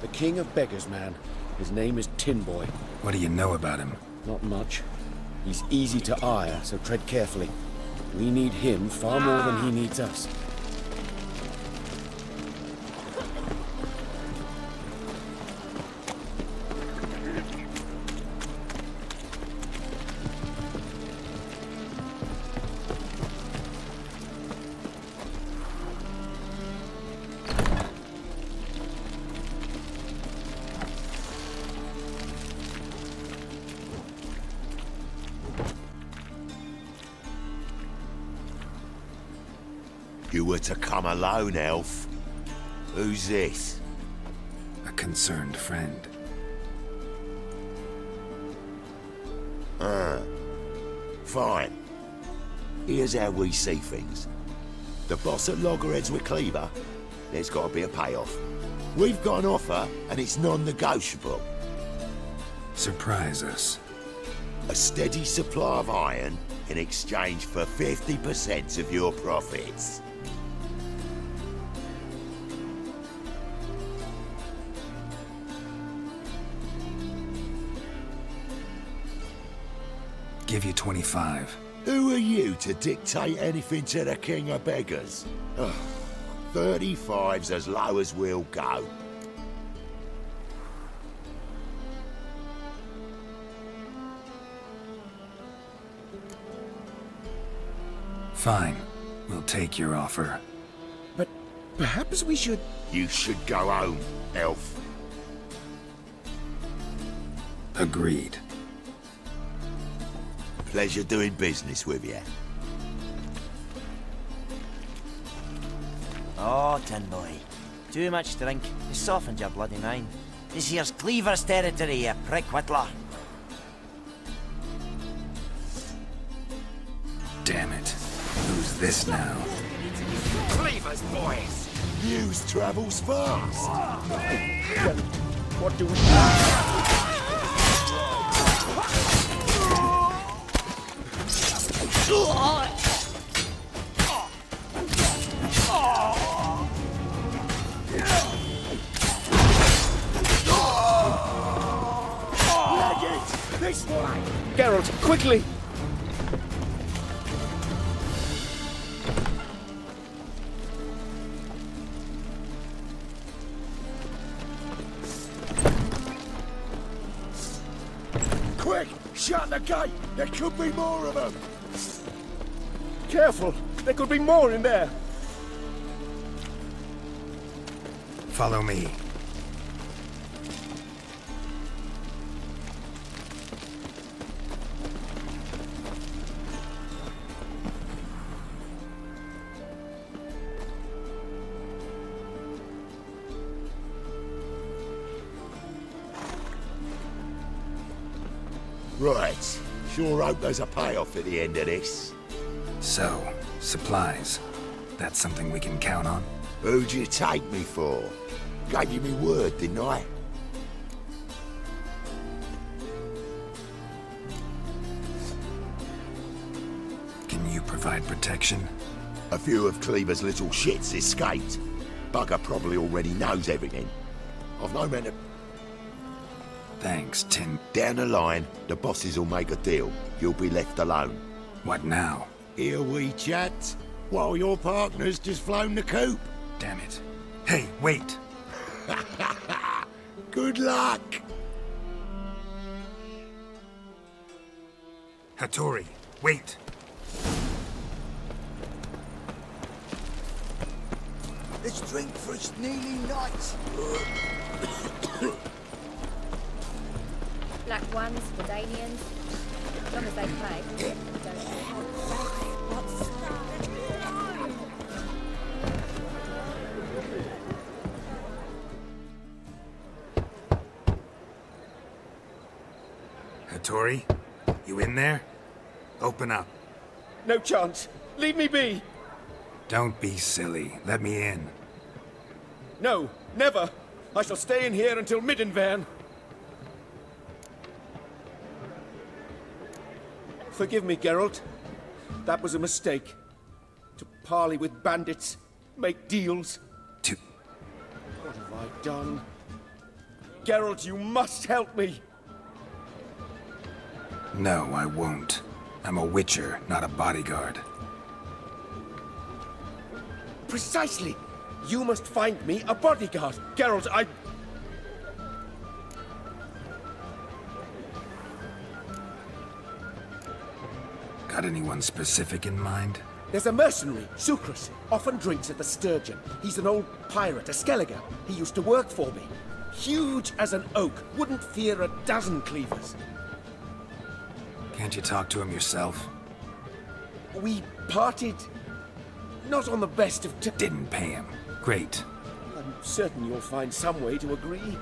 The king of beggars, man. His name is Tin Boy. What do you know about him? Not much. He's easy to ire, so tread carefully. We need him far more than he needs us. You were to come alone, elf. Who's this? A concerned friend. Fine. Here's how we see things. The boss at Loggerheads with Cleaver, there's got to be a payoff. We've got an offer, and it's non-negotiable. Surprise us. A steady supply of iron in exchange for 50% of your profits. Give you 25. Who are you to dictate anything to the king of beggars? Ugh, 35's as low as we'll go. Fine. We'll take your offer. But perhaps we should... You should go home, elf. Agreed. Pleasure doing business with you. Oh, Tin Boy. Too much drink. You softened your bloody mind. This here's Cleaver's territory, you prick whittler. Damn it. Who's this now? Cleaver's boys! News travels fast! Well, what do we... This way! Geralt, quickly! Quick! Shut the gate! There could be more of them! Careful! There could be more in there! Follow me. Right. Sure hope there's a payoff at the end of this. So, supplies. That's something we can count on? Who'd you take me for? Gave you me word, didn't I? Can you provide protection? A few of Cleaver's little shits escaped. Bugger probably already knows everything. I've no man to... Thanks, Tin. Down the line, the bosses will make a deal. You'll be left alone. What now? Here we chat, while your partner's just flown the coop. Damn it. Hey, wait! Good luck! Hattori, wait! Let's drink for its nearly night. Black ones, Redanians, as long as they play. Hattori, you in there? Open up. No chance! Leave me be! Don't be silly. Let me in. No, never! I shall stay in here until Middenvern. Forgive me, Geralt. That was a mistake. To parley with bandits, make deals. To... What have I done? Geralt, you must help me! No, I won't. I'm a witcher, not a bodyguard. Precisely! You must find me a bodyguard. Geralt, I... Got anyone specific in mind? There's a mercenary, Sucrus. Often drinks at the Sturgeon. He's an old pirate, a Skelliger. He used to work for me. Huge as an oak. Wouldn't fear a dozen cleavers. Can't you talk to him yourself? We parted... not on the best of Didn't pay him. Great. I'm certain you'll find some way to agree.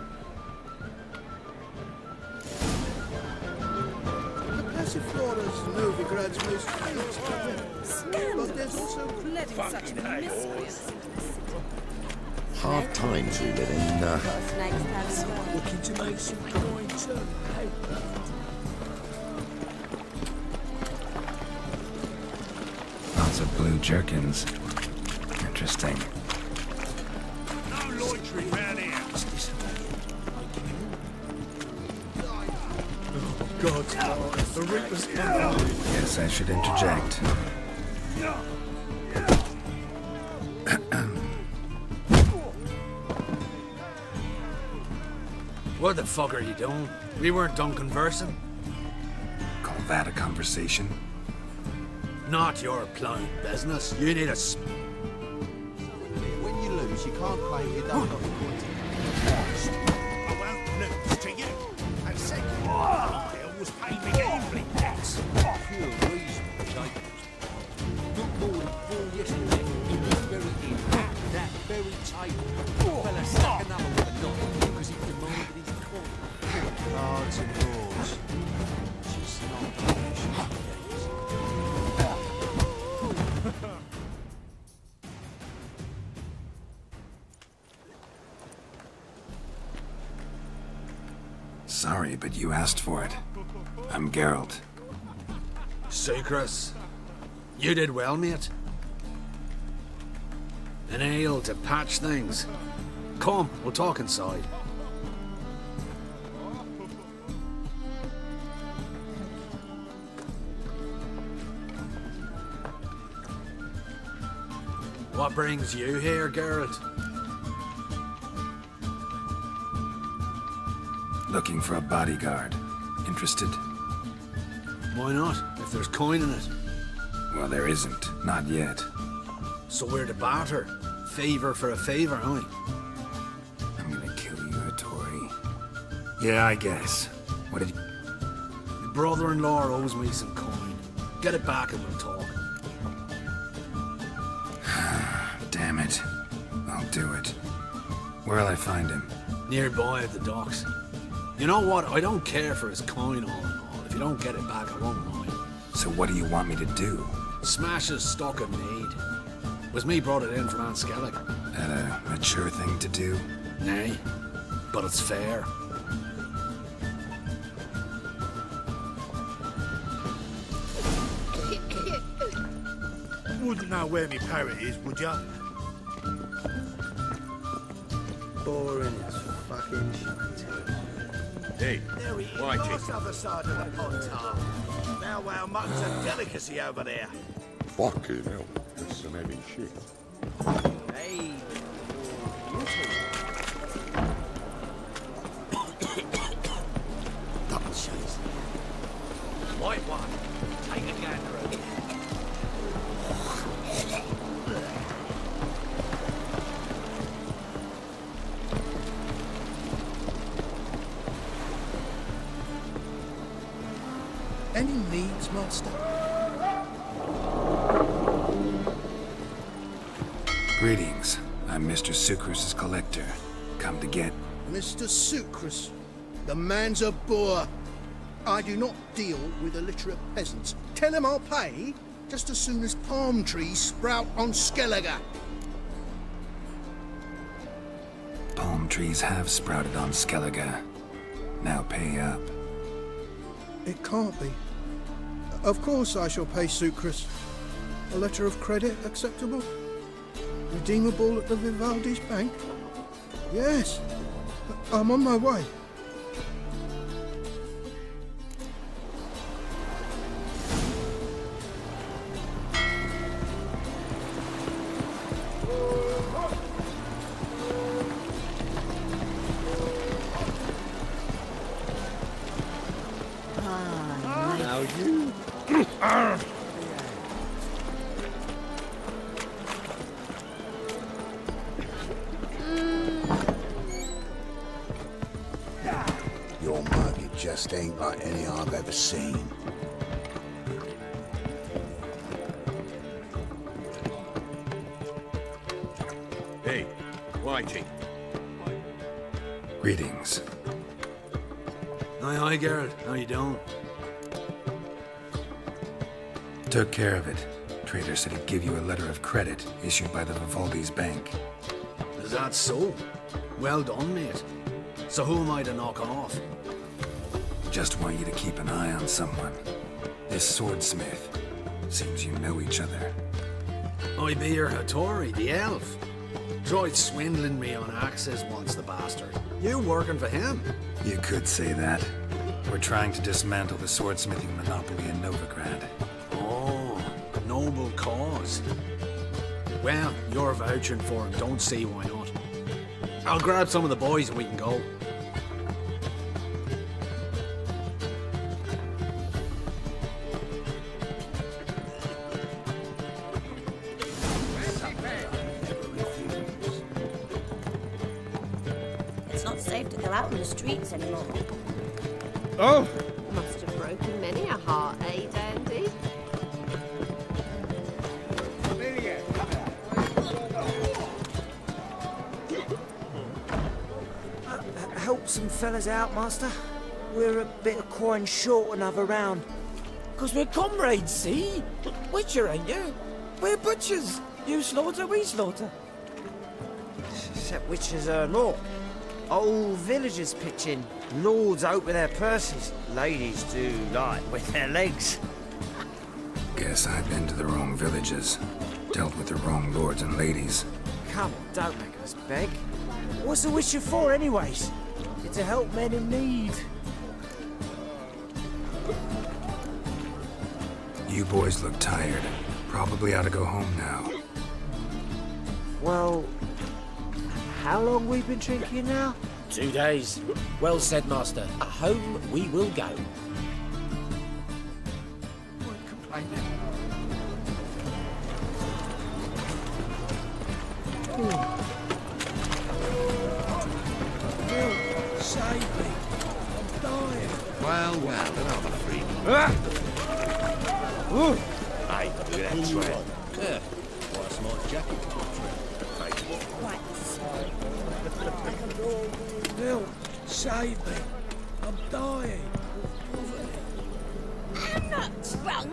The Passiflora's Novigrad's most famous cafe. But there's also Such miscreants. Hard times we live in. looking to make some coin too. Lots of blue jerkins. Interesting. No loitering round here. God, the Reaper's Guess I should interject. What the fuck are you doing? We weren't done conversing. Call that a conversation? Not your blind business. You need a When you lose, you can't claim you don't have a point. I won't lose to you. And second, I always pay me gambling debts. Pure reason, Jake. Not more than 4 yesterday in this very inn, at that very table. Fella stuck another with a knife because he demanded his coin. Cards and rules. Just not traditional days. Sorry, but you asked for it. I'm Geralt. Sucrus. You did well, mate. An ale to patch things. Come, we'll talk inside. What brings you here, Geralt? Looking for a bodyguard. Interested? Why not, if there's coin in it? Well, there isn't. Not yet. So we're to barter. Favor for a favor, aren't we? I'm gonna kill you, Hattori. Yeah, I guess. What did you... Your brother-in-law owes me some coin. Get it back and we'll talk. Damn it. I'll do it. Where'll I find him? Nearby at the docks. You know what? I don't care for his coin all in all. If you don't get it back, I won't mind. So what do you want me to do? Smash his stock of mead. Was me brought it in from Aunt Skellig. That a mature thing to do? Nay, but it's fair. Wouldn't know where me parrot is, would ya? Boring as fucking shit. Hey, There he is, Why, on Chief? the other side of the pond, Tom. Now, wow, mutton's a delicacy over there. Fucking hell, that's some heavy shit. Hey, double chase. White one. Take a gander at it. Any needs, master? Greetings. I'm Mr. Sucrus' collector. Come to get... Mr. Sucrus, the man's a boor. I do not deal with illiterate peasants. Tell him I'll pay just as soon as palm trees sprout on Skelliger. Palm trees have sprouted on Skellige. Now pay up. It can't be. Of course I shall pay Sucrus. A letter of credit acceptable? Redeemable at the Vivaldi's bank? Yes. I'm on my way. Now you. Your mug, it just ain't like any I've ever seen. Hey, Whitey. Greetings. Aye, Geralt. How you doing? Took care of it. Trader said he'd give you a letter of credit issued by the Vivaldi's bank. Is that so? Well done, mate. So who am I to knock off? Just want you to keep an eye on someone. This swordsmith. Seems you know each other. I be your Hattori, the elf. Tried swindling me on axes once, the bastard. You working for him? You could say that. We're trying to dismantle the swordsmithing monopoly in Novigrad. Oh, noble cause. Well, you're vouching for him, don't see why not. I'll grab some of the boys and we can go. It's not safe to go out in the streets anymore. Oh! Must have broken many a heart, eh, Dandy? Help some fellas out, master. We're a bit of coin short another round. 'Cause we're comrades, see? Witcher, ain't you? We're butchers. You slaughter, we slaughter. Except witchers are not. Old villagers pitch in. Lords out with their purses. Ladies do like with their legs. Guess I've been to the wrong villages. Dealt with the wrong lords and ladies. Come, don't make us beg. What's a witcher for, anyways? It's to help men in need. You boys look tired. Probably ought to go home now. Well, how long we been drinking now? 2 days. Well said, Master. Home we will go. Save me. I'm dying. Well, another freak. Hey, look at that trap. Yeah. What a smart jacket. Bill, save me. I'm dying. I'm not drunk.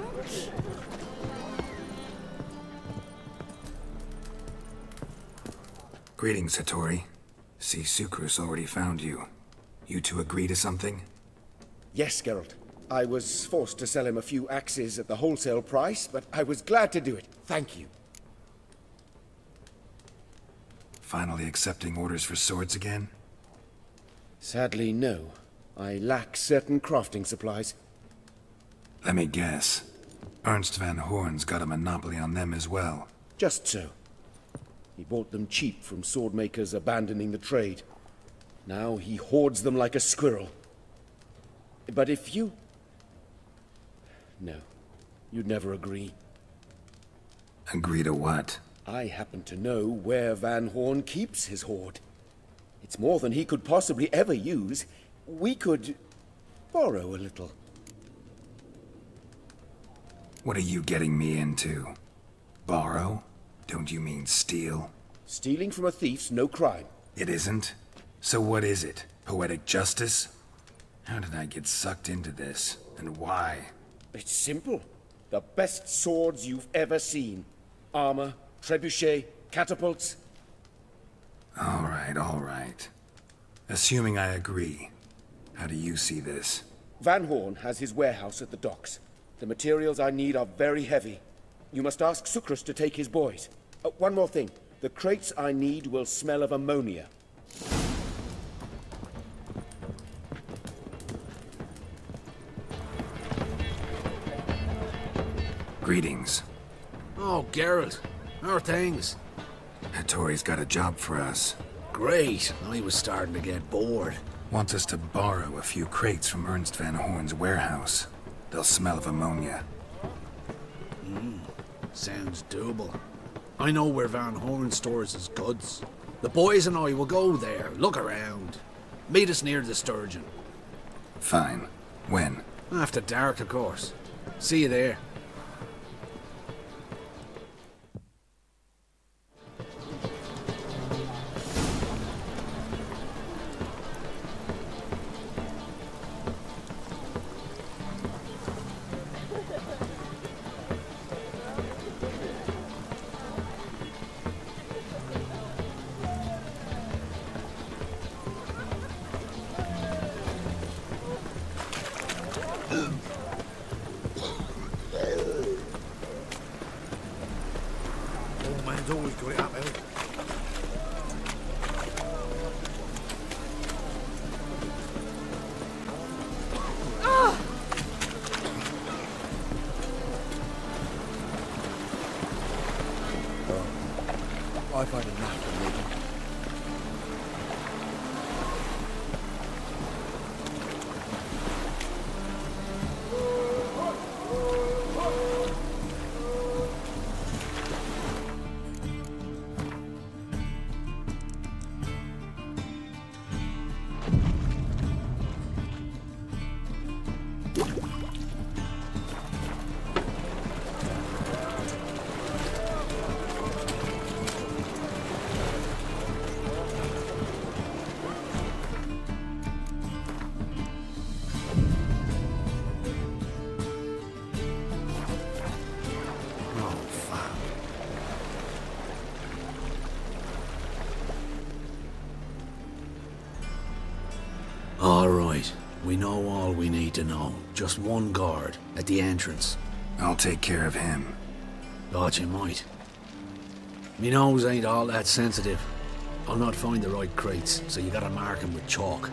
Greetings, Hattori. See, Sukrus already found you. You two agree to something? Yes, Geralt. I was forced to sell him a few axes at the wholesale price, but I was glad to do it. Thank you. Finally accepting orders for swords again? Sadly, no. I lack certain crafting supplies. Let me guess. Ernst van Horn's got a monopoly on them as well. Just so. He bought them cheap from sword makers abandoning the trade. Now he hoards them like a squirrel. But if you... No, you'd never agree. Agree to what? I happen to know where Van Horn keeps his hoard. It's more than he could possibly ever use. We could borrow a little. What are you getting me into? Borrow? Don't you mean steal? Stealing from a thief's no crime. It isn't? So what is it? Poetic justice? How did I get sucked into this? And why? It's simple. The best swords you've ever seen. Armor, trebuchet, catapults. All right. Assuming I agree, how do you see this? Van Horn has his warehouse at the docks. The materials I need are very heavy. You must ask Sukrus to take his boys. One more thing. The crates I need will smell of ammonia. Greetings. Oh, Geralt. How are things? Hattori's got a job for us. Great. I was starting to get bored. Wants us to borrow a few crates from Ernst Van Horn's warehouse. They'll smell of ammonia. Sounds doable. I know where Van Horn stores his goods. The boys and I will go there, look around. Meet us near the Sturgeon. Fine. When? After dark, of course. See you there. Old man's always got it up, Elf. I've had enough of living. All right. We know all we need to know. Just one guard at the entrance. I'll take care of him. Thought you might. Me nose ain't all that sensitive. I'll not find the right crates, so you gotta mark 'em with chalk.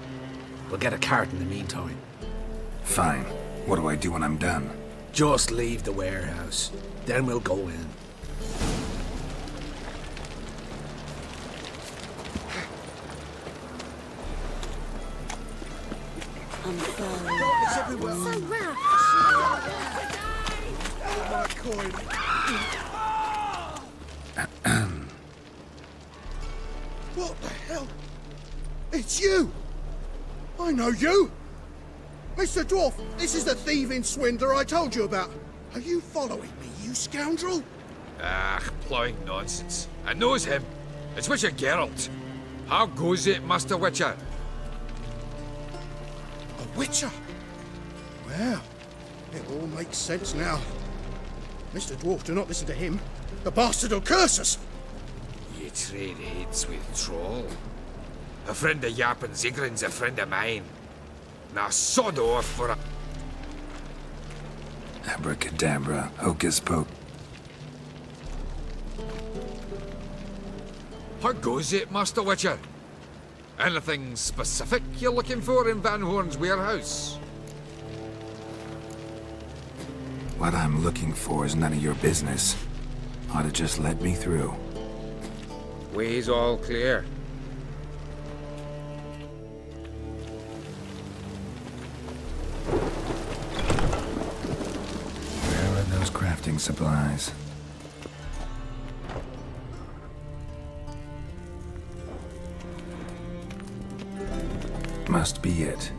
We'll get a cart in the meantime. Fine. What do I do when I'm done? Just leave the warehouse. Then we'll go in. I'm sorry. It's everywhere. So rough. Oh, my coin. What the hell? It's you! I know you! Mr. Dwarf, this is the thieving swindler I told you about. Are you following me, you scoundrel? Ah, ploughing nonsense. I knows him. It's Witcher Geralt. How goes it, Master Witcher? A witcher? Well, it all makes sense now. Mr. Dwarf, do not listen to him. The bastard will curse us. You trade heads with Troll. A friend of Yap and Zigrin's a friend of mine. Now sod off for a... Abracadabra, hocus pocus. How goes it, Master Witcher? Anything specific you're looking for in Van Horn's warehouse? What I'm looking for is none of your business. Ought to just let me through. Way's all clear. Where are those crafting supplies? Must be it.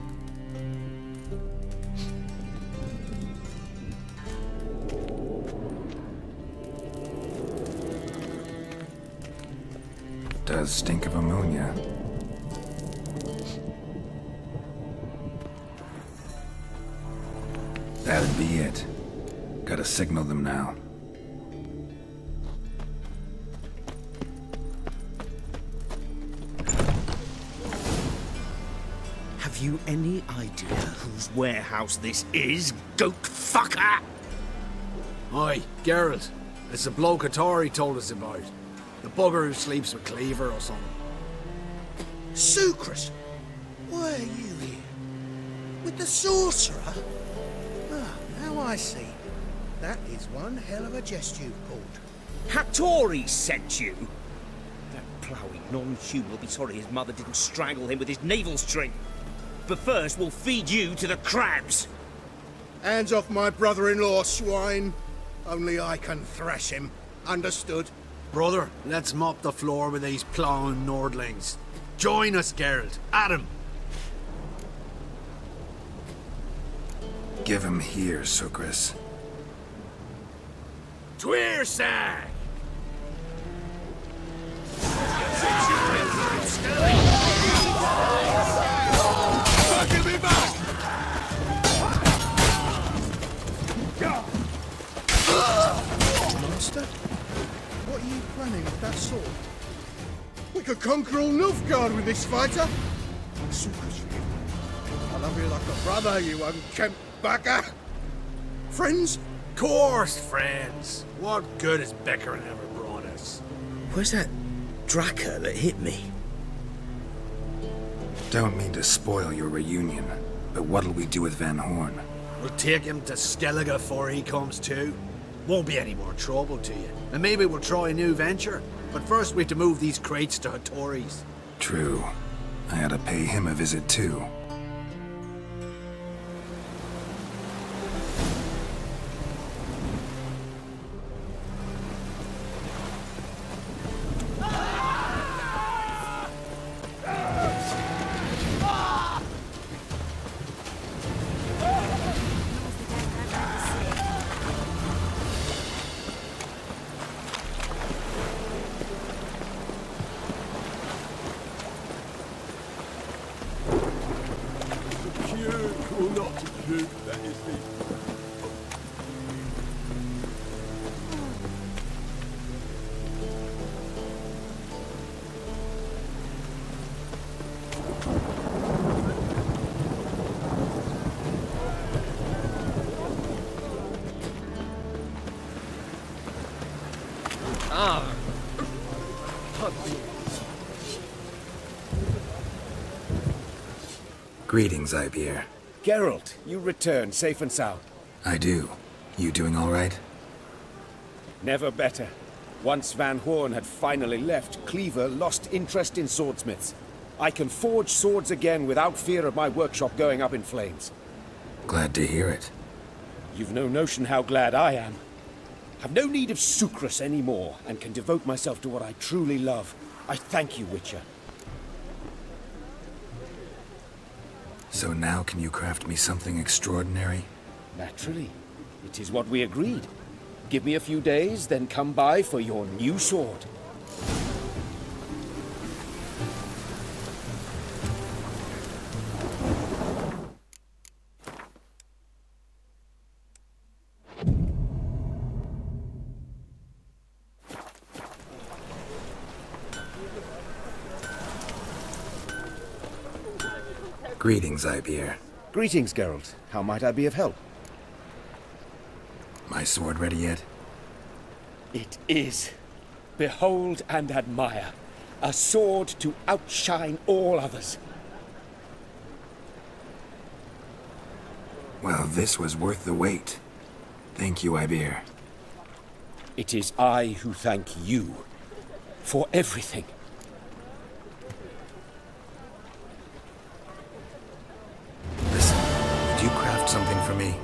Does stink of ammonia. That'd be it. Gotta signal them now. Have you any idea whose warehouse this is, goat fucker? Aye, Geralt. It's the bloke Hattori told us about. The bugger who sleeps with Cleaver or something. Sucrus, why are you here? With the sorcerer? Ah, now I see. That is one hell of a jest you've pulled. Hattori sent you? That ploughing non-human will be sorry his mother didn't strangle him with his navel string. But first, we'll feed you to the crabs. Hands off my brother-in-law, swine. Only I can thrash him. Understood? Brother, let's mop the floor with these plowing Nordlings. Join us, Geralt. Adam. Give him here, Sucrus. Tweersag! Master? What are you planning with that sword? We could conquer all Nilfgaard with this fighter. Sucrus, I love you like a brother, you unkempt bugger. Friends? Course, friends. What good has Beckerin ever brought us? Where's that Draka that hit me? Don't mean to spoil your reunion, but what'll we do with Van Horn? We'll take him to Skellige before he comes to. Won't be any more trouble to you. And maybe we'll try a new venture. But first we have to move these crates to Hattori's. True. I ought to pay him a visit too. Greetings, Ibeer. Geralt, you return safe and sound. I do. You doing all right? Never better. Once Van Horn had finally left, Cleaver lost interest in swordsmiths. I can forge swords again without fear of my workshop going up in flames. Glad to hear it. You've no notion how glad I am. I've no need of Sucrus anymore, and can devote myself to what I truly love. I thank you, Witcher. So now can you craft me something extraordinary? Naturally. It is what we agreed. Give me a few days, then come by for your new sword. Greetings, Ibeer. Greetings, Geralt. How might I be of help? My sword ready yet? It is. Behold and admire. A sword to outshine all others. Well, this was worth the wait. Thank you, Ibeer. It is I who thank you for everything. Listen, would you craft something for me?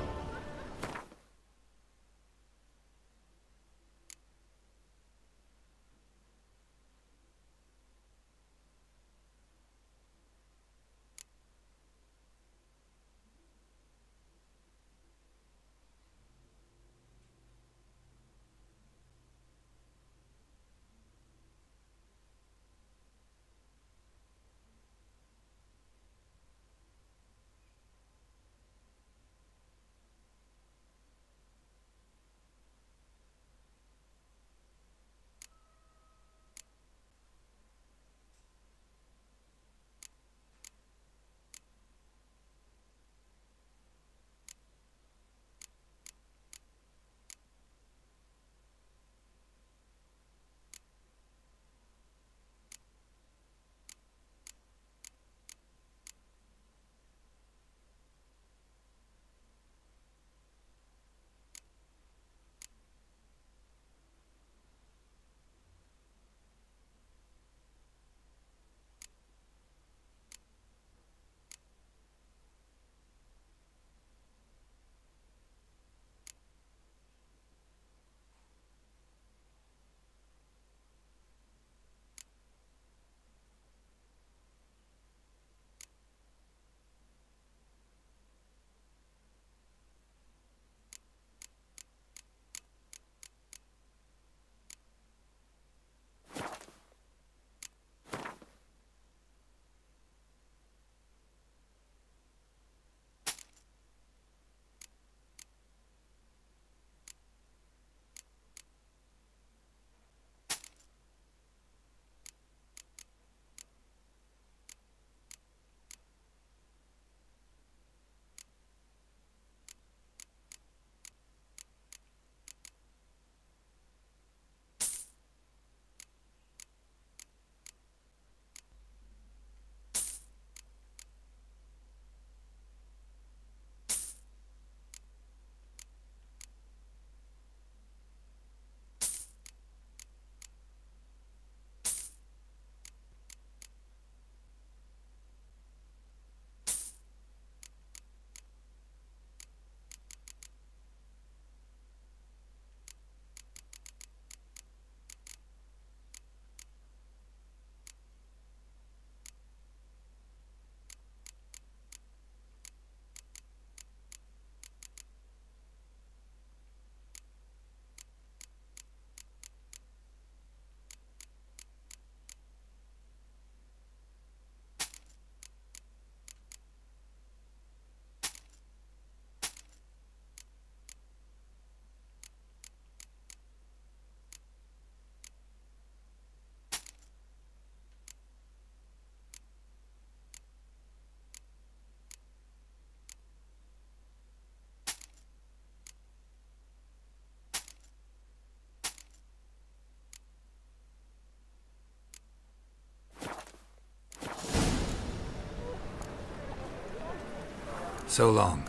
So long.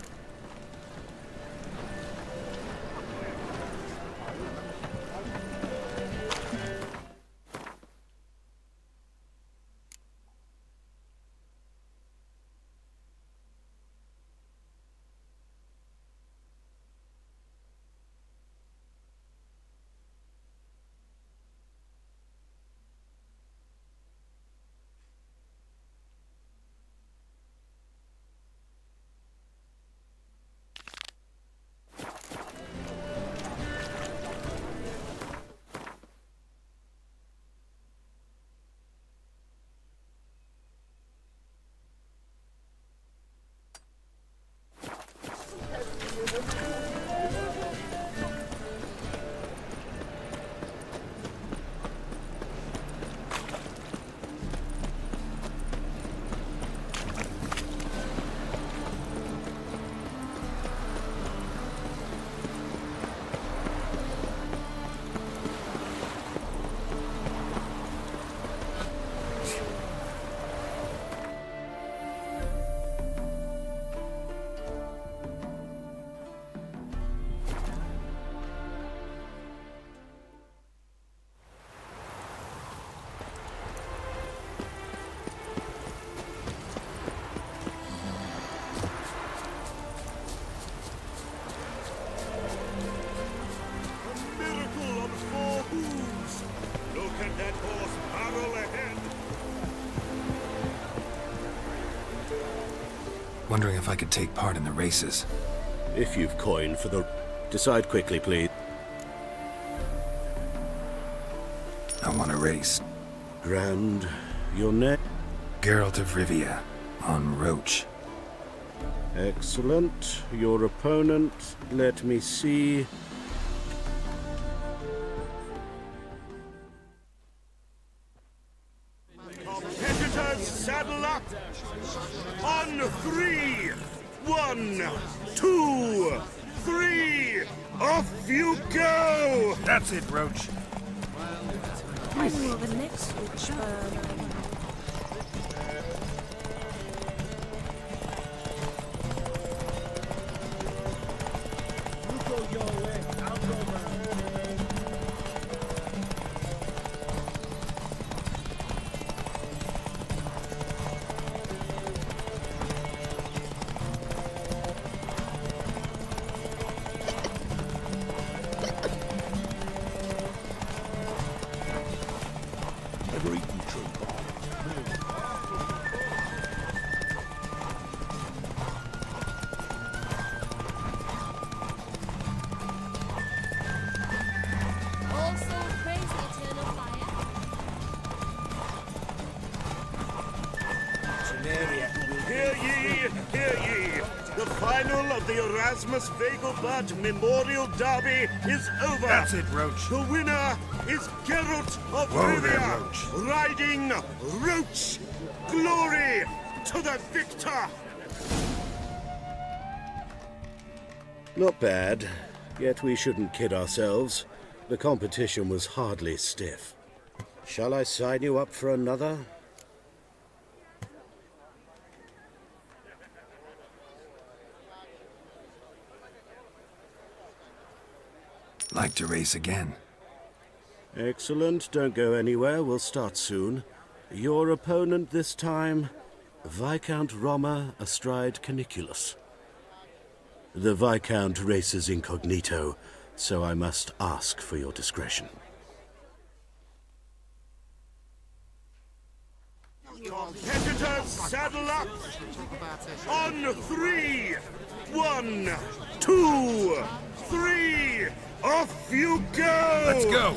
Wondering if I could take part in the races. If you've coin for the... Decide quickly, please. I want to race. Grand. Your name? Geralt of Rivia, on Roach. Excellent. Your opponent, let me see... Competitors, saddle up! On 3! 1, 2, 3! Off you go! That's it, Roach. Oh, the next Witchburn. You go your way, I'll go mine. Erasmus Vegelbud Memorial Derby is over. That's it, Roach. The winner is Geralt of Rivia, riding Roach. Glory to the victor. Not bad. Yet we shouldn't kid ourselves. The competition was hardly stiff. Shall I sign you up for another? Like to race again. Excellent. Don't go anywhere. We'll start soon. Your opponent this time, Viscount Roma astride Caniculus. The Viscount races incognito, so I must ask for your discretion. Competitors, saddle up! On 3! 1, 2, 3! Off you go! Let's go!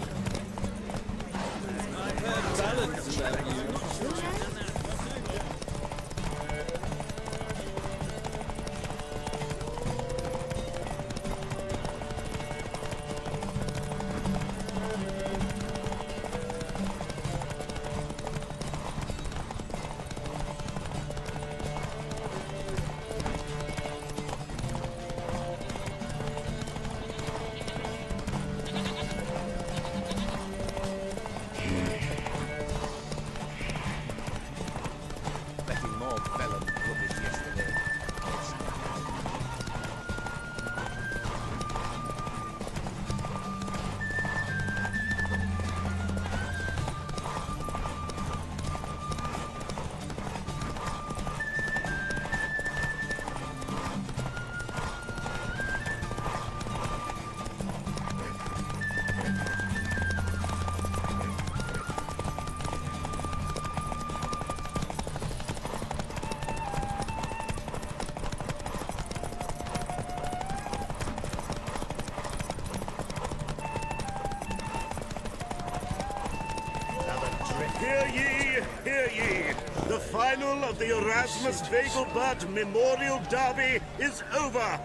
final of the Erasmus Vegelbud Memorial Derby is over.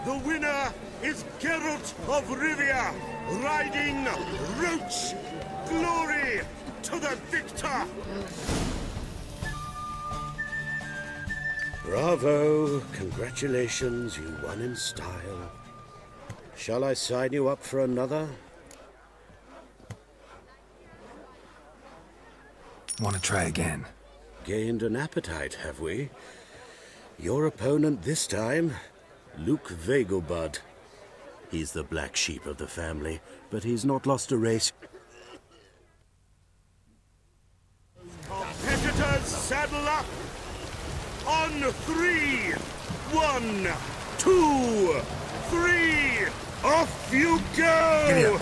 The winner is Geralt of Rivia, riding Roach. Glory to the victor! Bravo! Congratulations, you won in style. Shall I sign you up for another? Want to try again? Gained an appetite, have we? Your opponent this time, Luke Vegelbud. He's the black sheep of the family, but he's not lost a race. Competitors, saddle up! On 3! 1, 2, 3! Off you go! Giddy up.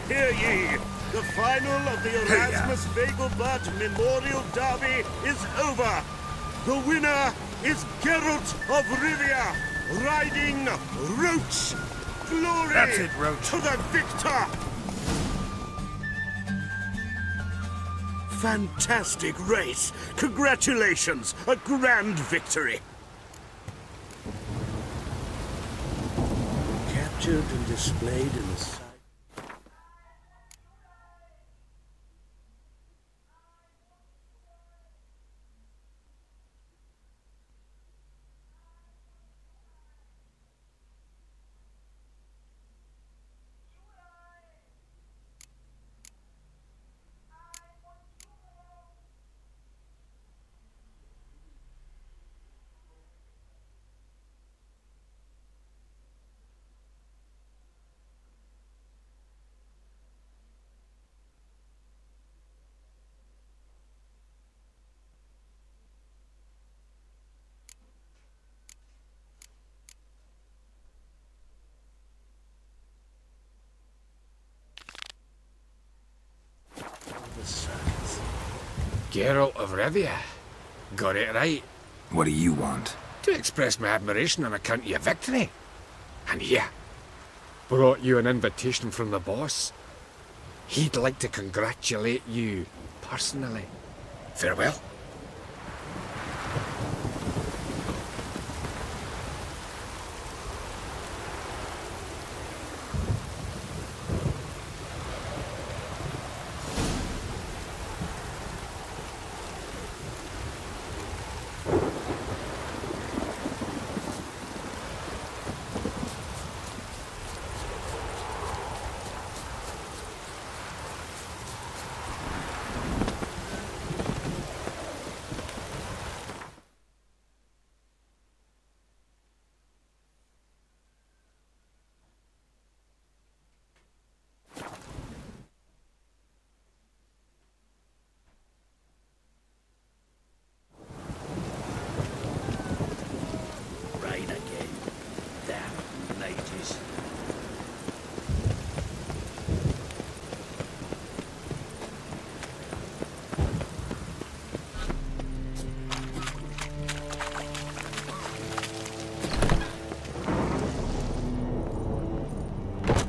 Hear ye! The final of the Erasmus Vegelbud Memorial Derby is over. The winner is Geralt of Rivia, riding Roach. Glory That's it, Roach. to the victor! Fantastic race! Congratulations! A grand victory! Captured and displayed in the sight. Geralt of Rivia. Got it right. What do you want? To express my admiration on account of your victory. And here, brought you an invitation from the boss. He'd like to congratulate you personally. Farewell.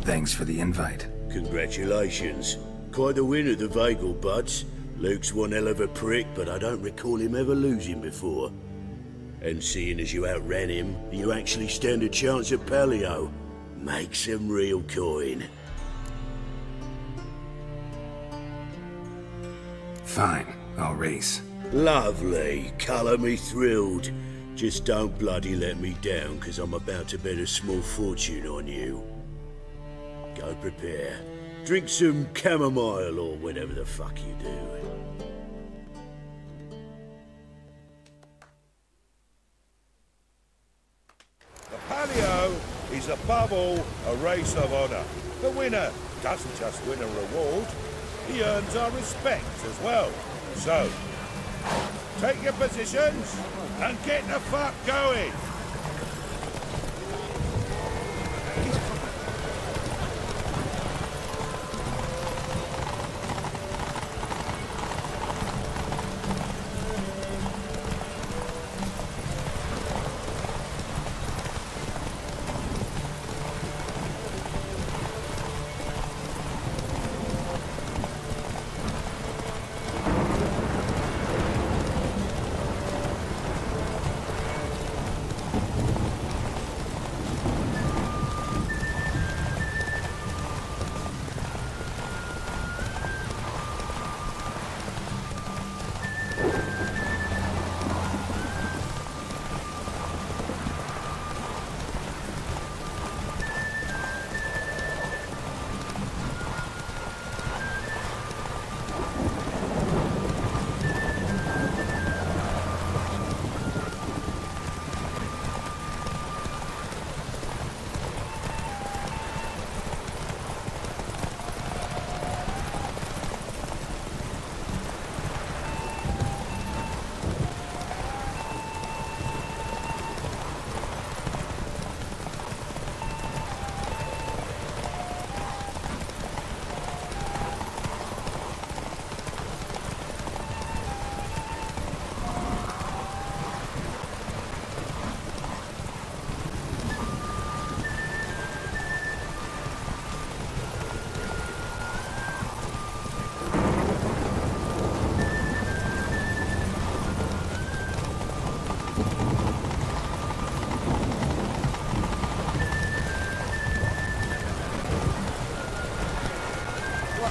thanks for the invite. Congratulations. Quite the win at the Vagel Buds. Luke's one hell of a prick, but I don't recall him ever losing before. And seeing as you outran him, you actually stand a chance at Paleo. Make some real coin. Fine, I'll race. Lovely. Colour me thrilled. Just don't bloody let me down, because I'm about to bet a small fortune on you. Go prepare. Drink some chamomile or whatever the fuck you do. The Palio is above all a race of honour. The winner doesn't just win a reward, he earns our respect as well. So, take your positions and get the fuck going!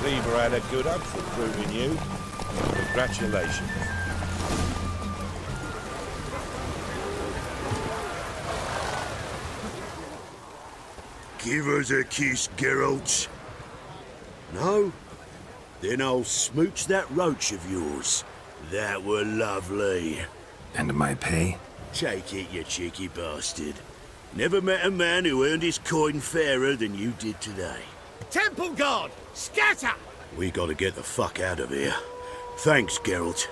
Cleaver had a good up for proving you. Congratulations. Give us a kiss, Geralt. No? Then I'll smooch that roach of yours. That were lovely. And my pay? Take it, you cheeky bastard. Never met a man who earned his coin fairer than you did today. Temple Guard! Scatter! We gotta get the fuck out of here. Thanks, Geralt.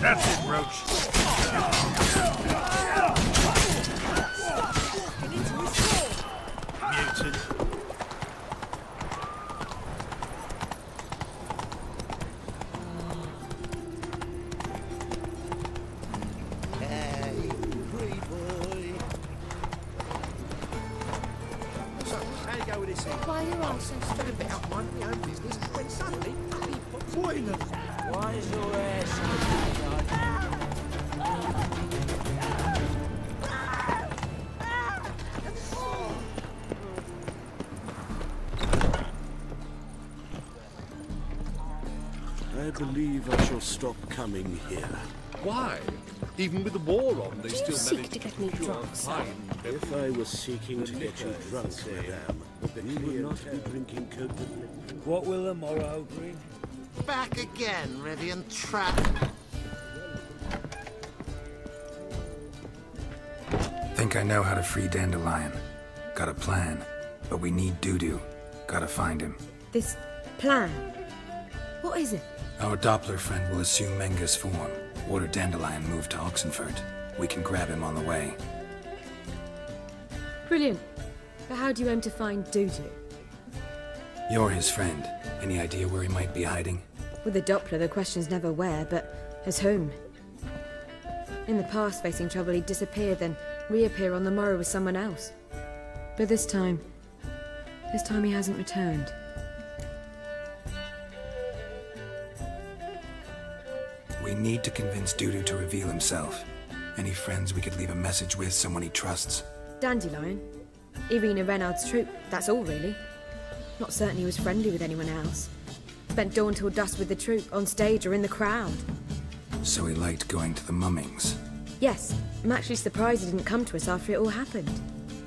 That's it, Roach. Mutant. Hey, pretty boy. So, how you go with this thing? Why are you all so Spent a bit out minding my own business when suddenly, Why is your hair so I believe I shall stop coming here. Why? Even with the war on, they still seek manage to get me drunk, sir? If I was seeking to get you drunk, madame, we would not be drinking Copenhagen. What will the morrow bring? Back again, Rivian trap. Think I know how to free Dandelion. Got a plan, but we need Dudu. Gotta find him. This plan? What is it? Our Doppler friend will assume Menga's form. Order Dandelion move to Oxenfurt. We can grab him on the way. Brilliant. But how do you aim to find Dudu? You're his friend. Any idea where he might be hiding? With the Doppler, the question's never where, but as whom. In the past, facing trouble, he'd disappear, then reappear on the morrow with someone else. But this time he hasn't returned. We need to convince Dudu to reveal himself. Any friends we could leave a message with, someone he trusts? Dandelion? Irina Renard's troop, that's all really. Not certain he was friendly with anyone else. Spent dawn till dusk with the troop, on stage or in the crowd. So he liked going to the mummings? Yes, I'm actually surprised he didn't come to us after it all happened.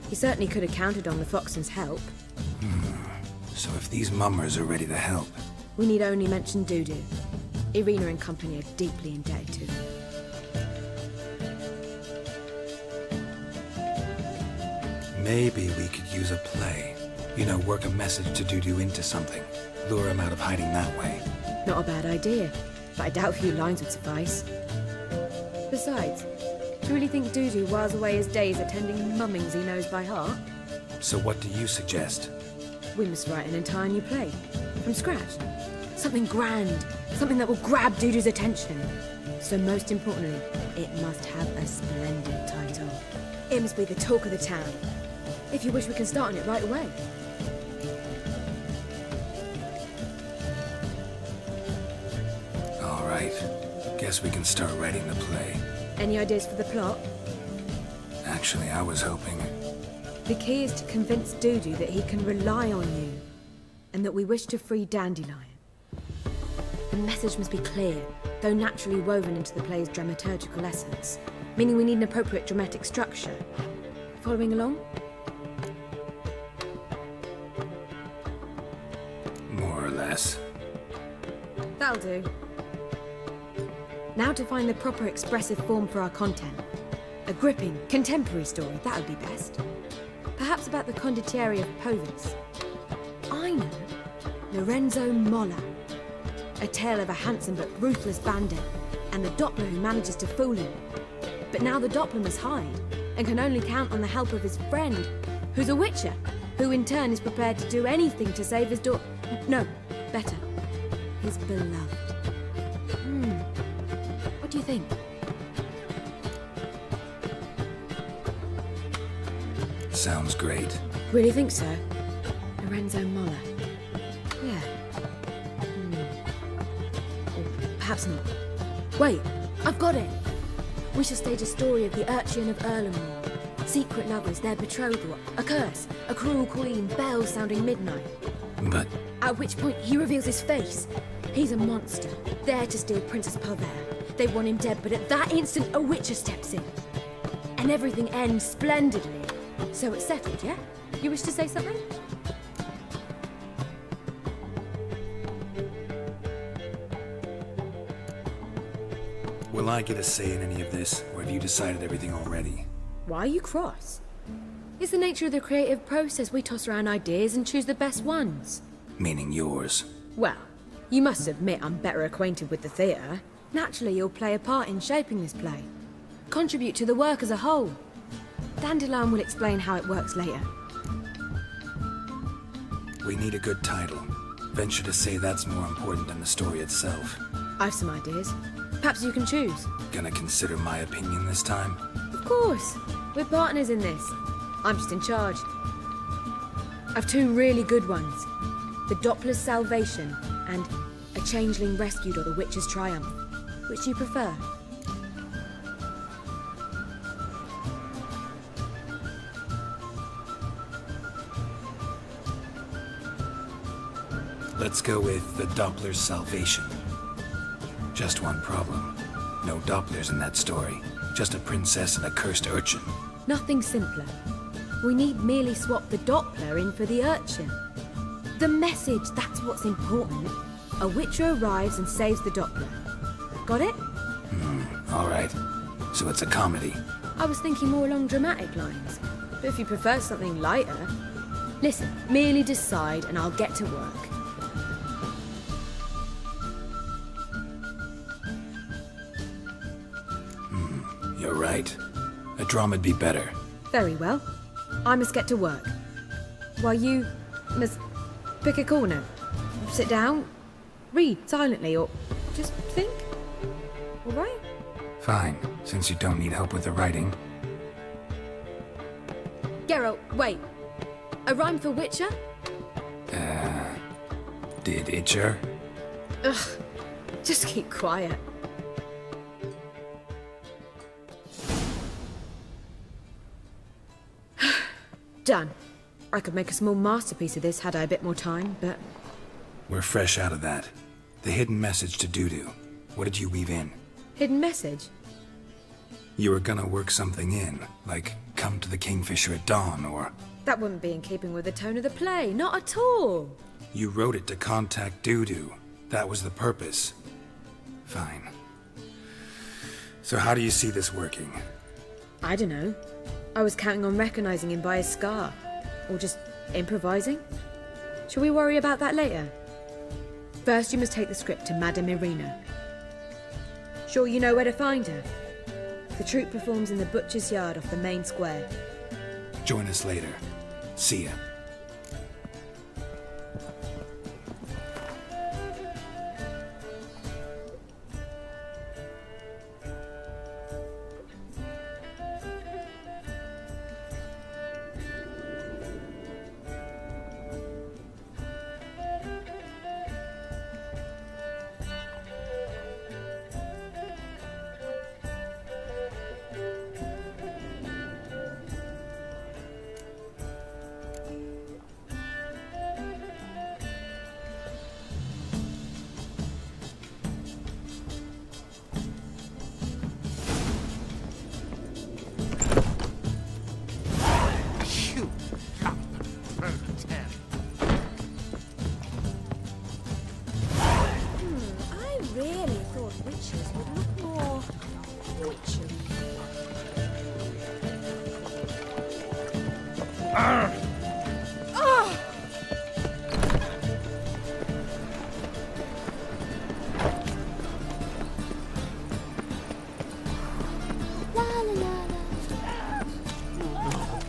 He certainly could have counted on the Foxton's help. So if these mummers are ready to help... We need only mention Dudu. Irina and company are deeply indebted to him. Maybe we could use a play. You know, work a message to Dudu into something. Lure him out of hiding that way. Not a bad idea, but I doubt a few lines would suffice. Besides, do you really think Dudu whiles away his days attending mummings he knows by heart? So what do you suggest? We must write an entire new play. From scratch. Something grand. Something that will grab Dudu's attention. So most importantly, it must have a splendid title. It must be the talk of the town. If you wish, we can start on it right away. All right. Guess we can start writing the play. Any ideas for the plot? Actually, I was hoping... The key is to convince Dudu that he can rely on you, and that we wish to free Dandelion. The message must be clear, though naturally woven into the play's dramaturgical essence, meaning we need an appropriate dramatic structure. Following along? More or less. That'll do. Now to find the proper expressive form for our content. A gripping, contemporary story, that would be best. Perhaps about the condottieri of Povis. I know. Lorenzo Molla. A tale of a handsome but ruthless bandit, and the Doppler who manages to fool him. But now the Doppler must hide, and can only count on the help of his friend, who's a witcher, who in turn is prepared to do anything to save his daughter. No, better. His beloved. What do you think? Sounds great. Really think so? Lorenzo Molla. Yeah. Or perhaps not. Wait, I've got it! We shall stage a story of the Urchin of Erlenmoor. Secret lovers, their betrothal, a curse, a cruel queen, bells sounding midnight. But... At which point he reveals his face. He's a monster, there to steal Princess Palvere. They want him dead, but at that instant a witcher steps in. And everything ends splendidly. So it's settled, yeah? You wish to say something? Will I get a say in any of this, or have you decided everything already? Why are you cross? It's the nature of the creative process. We toss around ideas and choose the best ones. Meaning yours. Well, you must admit I'm better acquainted with the theatre. Naturally, you'll play a part in shaping this play. Contribute to the work as a whole. Dandelion will explain how it works later. We need a good title. Venture to say that's more important than the story itself. I've some ideas. Perhaps you can choose. Gonna consider my opinion this time? Of course. We're partners in this. I'm just in charge. I've two really good ones. The Doppler's Salvation and A Changeling Rescued or the Witcher's Triumph. Which do you prefer? Let's go with the Doppler's Salvation. Just one problem. No Dopplers in that story. Just a princess and a cursed urchin. Nothing simpler. We need merely swap the Doppler in for the urchin. The message, that's what's important. A Witcher arrives and saves the Doppler. Got it? All right. So it's a comedy. I was thinking more along dramatic lines. But if you prefer something lighter... Listen, merely decide and I'll get to work. You're right. A drama'd be better. Very well. I must get to work. While you must pick a corner. Sit down, read silently, or just think. All right? Fine, since you don't need help with the writing. Geralt, wait. A rhyme for Witcher? Did Itcher? Ugh, just keep quiet. Done. I could make a small masterpiece of this had I a bit more time, but... We're fresh out of that. The hidden message to Dudu. What did you weave in? Hidden message? You were gonna work something in, like come to the Kingfisher at dawn, or... That wouldn't be in keeping with the tone of the play, not at all. You wrote it to contact Dudu. That was the purpose. Fine. So how do you see this working? I don't know. I was counting on recognizing him by his scar. Or just improvising. Shall we worry about that later? First, you must take the script to Madame Irina. Sure you know where to find her? The troupe performs in the Butcher's Yard off the main square. Join us later. See ya.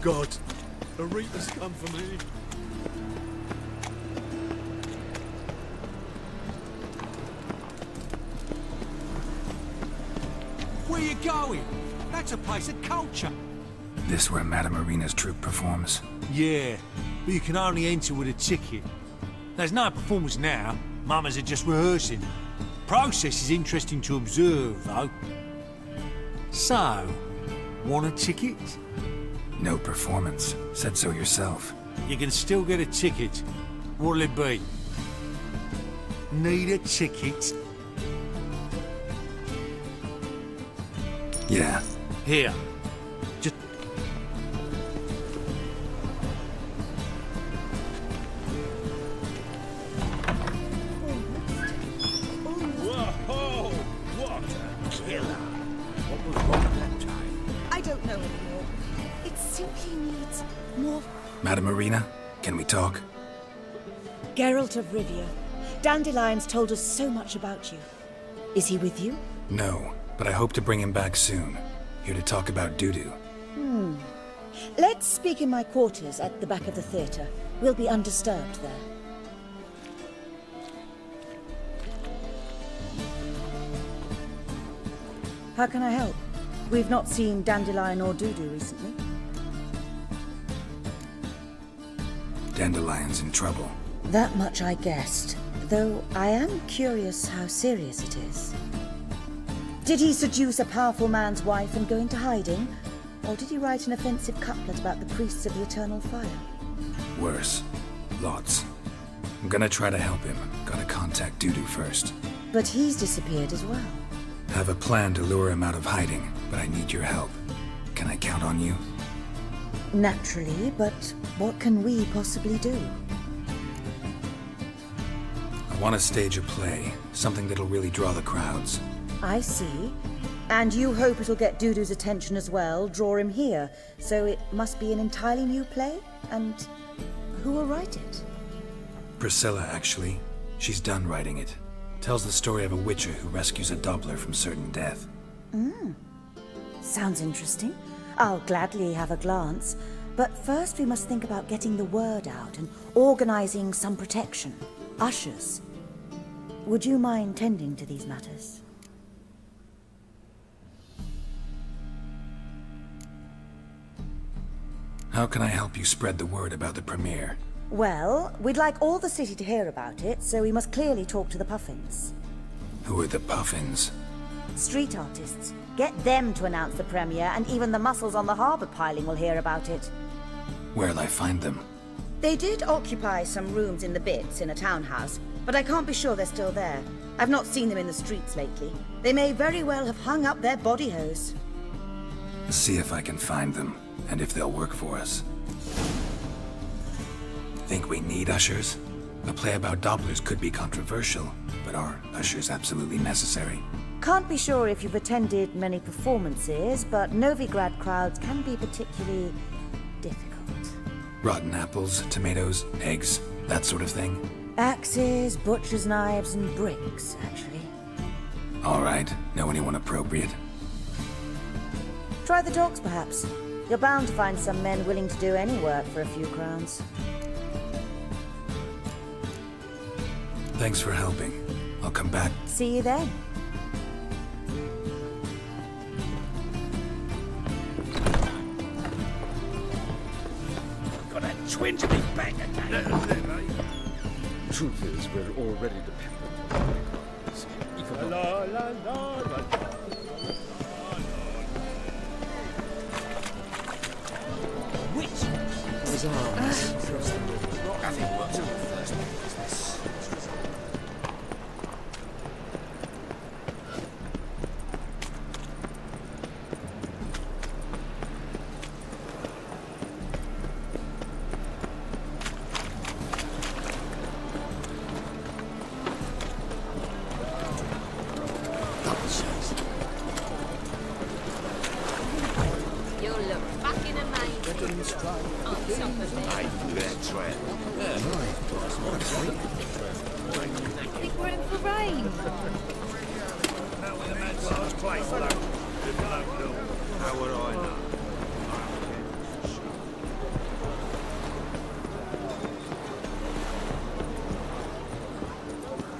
God, a reaper's come for me. Where you going? That's a place of culture. This where Madame Irina's troupe performs? Yeah, but you can only enter with a ticket. There's no performance now. Mamas are just rehearsing. Process is interesting to observe, though. So, want a ticket? No performance. Said so yourself. You can still get a ticket. What'll it be? Need a ticket? Yeah. Here. Just... Whoa! What a killer! What was wrong that time? I don't know anymore. It simply needs more... Madame Irina, can we talk? Geralt of Rivia. Dandelion's told us so much about you. Is he with you? No, but I hope to bring him back soon. Here to talk about Dudu. Let's speak in my quarters at the back of the theatre. We'll be undisturbed there. How can I help? We've not seen Dandelion or Dudu recently. Dandelion's in trouble. That much I guessed, though I am curious how serious it is. Did he seduce a powerful man's wife and go into hiding? Or did he write an offensive couplet about the priests of the eternal fire? Worse. Lots. I'm gonna try to help him. Gotta contact Dudu first. But he's disappeared as well. Have a plan to lure him out of hiding, but I need your help. Can I count on you? Naturally, but what can we possibly do? I Want to stage a play, something that'll really draw the crowds. I see. And you hope it'll get Dudu's attention as well, draw him here. So it must be an entirely new play? And who will write it? Priscilla, actually. She's done writing it. Tells the story of a witcher who rescues a Doppler from certain death. Sounds interesting. I'll gladly have a glance. But first we must think about getting the word out and organizing some protection. Ushers. Would you mind tending to these matters? How can I help you spread the word about the premiere? Well, we'd like all the city to hear about it, so we must clearly talk to the Puffins. Who are the Puffins? Street artists. Get them to announce the premiere, and even the muscles on the harbour piling will hear about it. Where'll I find them? They did occupy some rooms in the Bits in a townhouse, but I can't be sure they're still there. I've not seen them in the streets lately. They may very well have hung up their body hose. See if I can find them, and if they'll work for us. Think we need ushers? A play about Dopplers could be controversial, but are ushers absolutely necessary? Can't be sure if you've attended many performances, but Novigrad crowds can be particularly difficult. Rotten apples, tomatoes, eggs, that sort of thing? Axes, butcher's knives, and bricks, actually. All right. Know anyone appropriate? Try the dogs, perhaps. You're bound to find some men willing to do any work for a few crowns. Thanks for helping. I'll come back. See you then. Got a twinge me back again. Truth is, we're already dependent on the la la la la. Which was ours? Nothing works in the first business.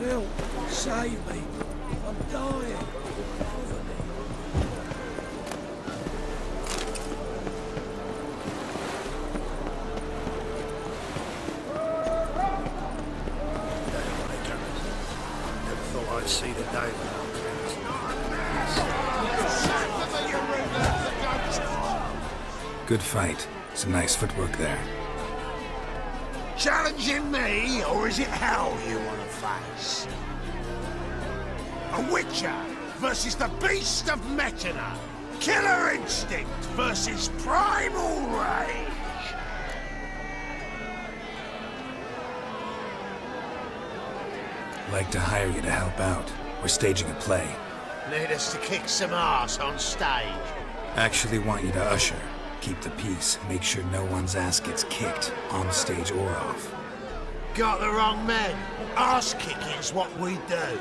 Help! Save me! I'm dying! Never thought I'd see the day Good fight. Some nice footwork there. Challenging me, or is it hell you want to face? A Witcher versus the Beast of Metina. Killer instinct versus primal rage. Like to hire you to help out. We're staging a play. Need us to kick some ass on stage. Actually want you to usher. Keep the peace. Make sure no one's ass gets kicked, on stage or off. Got the wrong men. Ass kicking's what we do.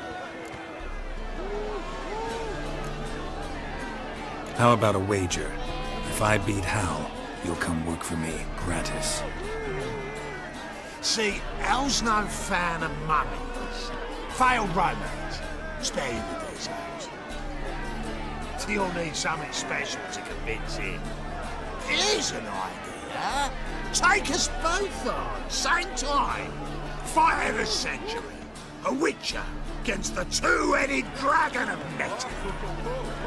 How about a wager? If I beat Hal, you'll come work for me, gratis. See, Hal's no fan of mummies. Failed romance. Spare you the details. You'll need something special to convince him. Here's an idea. Take us both on, same time. Fight of the century. A Witcher against the two-headed dragon of Metina.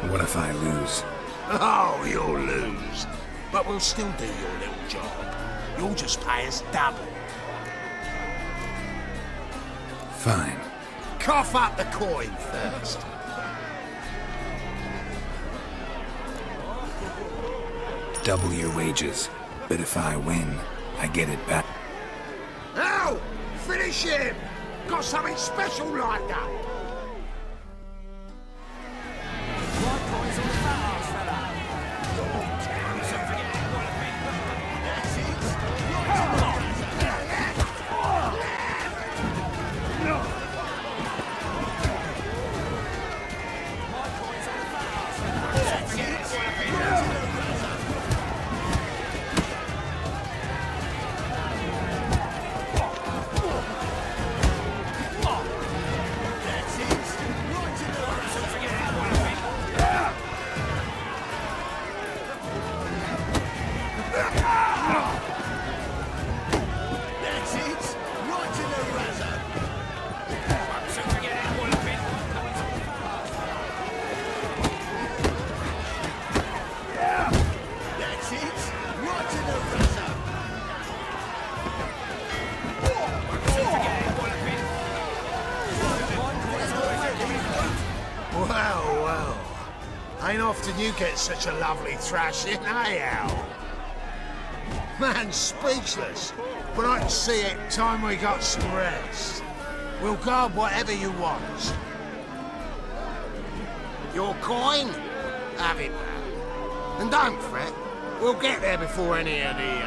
What if I lose? Oh, you'll lose. But we'll still do your little job. You'll just pay us double. Fine. Cough up the coin first. Double your wages. But if I win, I get it back. Now, finish him! Got something special lined up. Ain't often you get such a lovely thrashing, eh, Al? Man's speechless, but I can see it time we got some rest. We'll guard whatever you want. Your coin? Have it, man. And don't fret, we'll get there before any of the,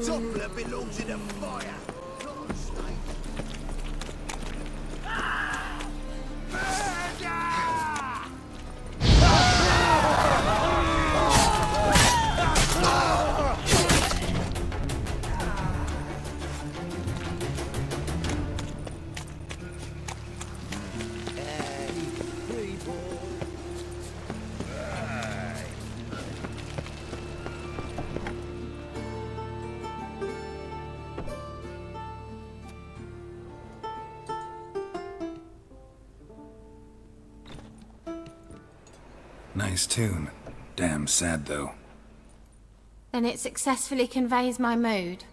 Toppler belongs in a fire. Nice tune. Damn sad, though. Then it successfully conveys my mood.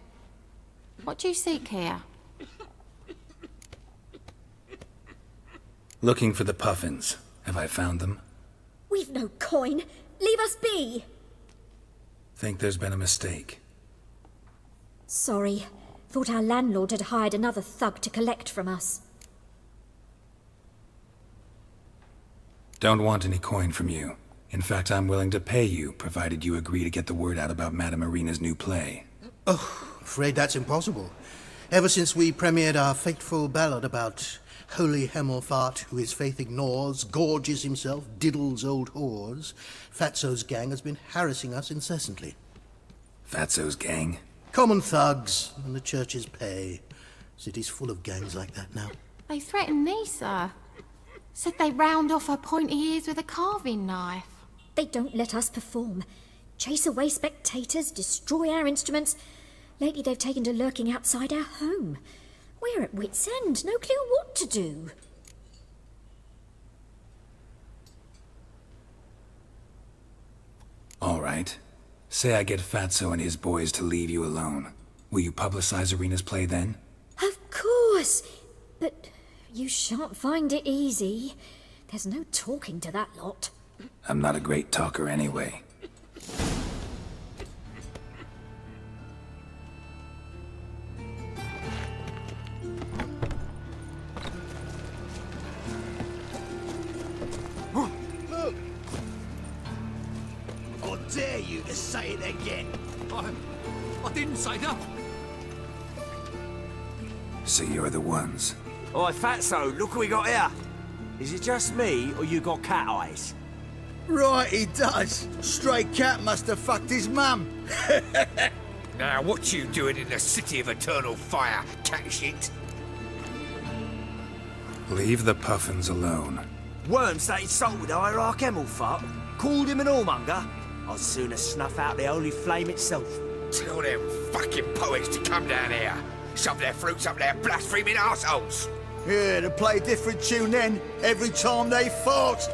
What do you seek here? Looking for the Puffins. Have I found them? We've no coin. Leave us be. Think there's been a mistake. Sorry. Thought our landlord had hired another thug to collect from us. Don't want any coin from you. In fact, I'm willing to pay you, provided you agree to get the word out about Madame Irina's new play. Oh, afraid that's impossible. Ever since we premiered our fateful ballad about holy Hemelfart, who his faith ignores, gorges himself, diddles old whores, Fatso's gang has been harassing us incessantly. Fatso's gang? Common thugs, and the church's pay. City's full of gangs like that now. They threatened me, sir. Said they round off her pointy ears with a carving knife. They don't let us perform. Chase away spectators, destroy our instruments. Lately they've taken to lurking outside our home. We're at wit's end, no clue what to do. All right. Say I get Fatso and his boys to leave you alone. Will you publicize Irina's play then? Of course! But you shan't find it easy. There's no talking to that lot. I'm not a great talker anyway. Look! I dare you to say it again. I didn't say that. So you're the ones. Oi, Fatso, look what we got here. Is it just me, or you got cat eyes? Right, he does. Stray cat must have fucked his mum. Now, what you doing in the city of eternal fire, cat shit? Leave the Puffins alone. Worms that insulted Hierarch Emelfart, called him an whoremonger, I'd sooner snuff out the holy flame itself. Tell them fucking poets to come down here. Shove their fruits up their blaspheming arseholes. Yeah, to play a different tune then, every time they fought.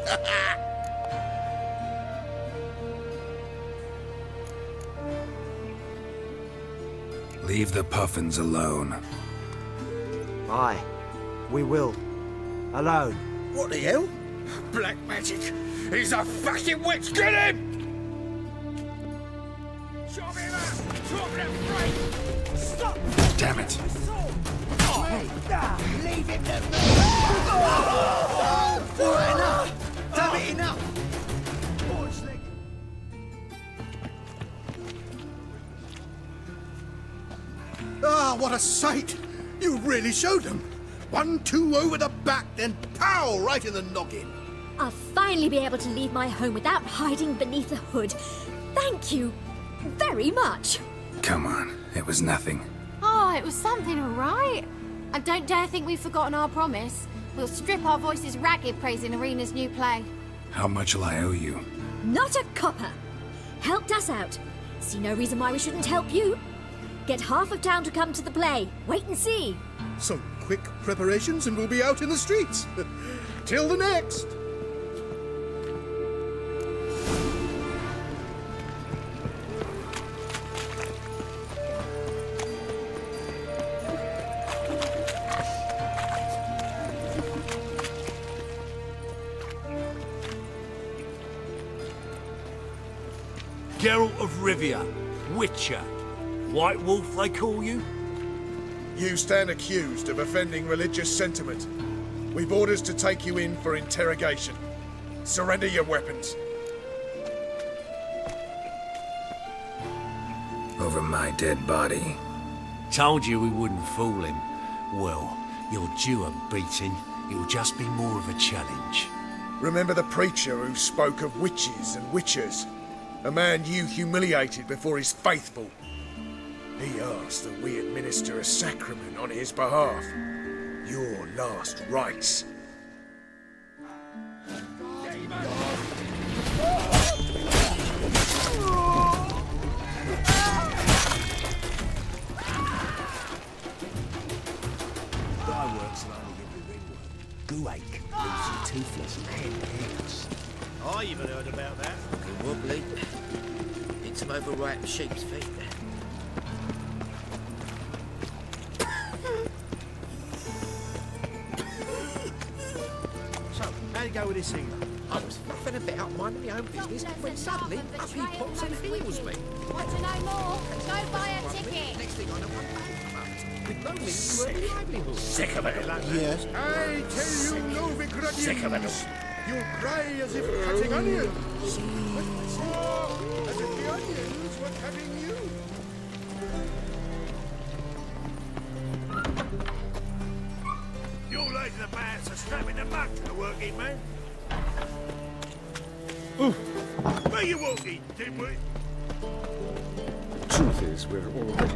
Leave the puffins alone. Aye, we will. Alone. What the hell? Black magic! He's a fucking witch! Get him! Chop him up! Chop him free! Stop! Damn it! Leave him to me! Right, enough! Damn it, enough! Ah, what a sight! You really showed them. 1-2 over the back, then pow! Right in the noggin. I'll finally be able to leave my home without hiding beneath a hood. Thank you very much. Come on, it was nothing. Oh, it was something, all right. And don't dare think we've forgotten our promise. We'll strip our voices ragged praising Arena's new play. How much will I owe you? Not a copper. Helped us out. See no reason why we shouldn't help you. Get half of town to come to the play. Wait and see. Some quick preparations and we'll be out in the streets. Till the next. Geralt of Rivia, Witcher. White Wolf, they call you? You stand accused of offending religious sentiment. We've orders to take you in for interrogation. Surrender your weapons. Over my dead body. Told you we wouldn't fool him. Well, you're due a beating. It'll just be more of a challenge. Remember the preacher who spoke of witches and witchers? A man you humiliated before his faithful. He asked that we administer a sacrament on his behalf. Your last rites. Fireworks will only give you ringworm. Gooache leaves you toothless and hairless. I even heard about that. Fucking wobbly. Need some overripe sheep's feet. So, how'd it go with this healer? I was fluffing about minding my own business when suddenly up he pops and heals me. Want to know more? Go buy a ticket. Next thing I know, I'm back. With no means of livelihood. Sick of it. Yes. I tell you, Novigradians. Sick of it. You'll cry as if cutting onions. As if the onions were cutting you. Your lady the bats are strapping the muck to the working man. Where you walking, dimwit? Truth is, we're already...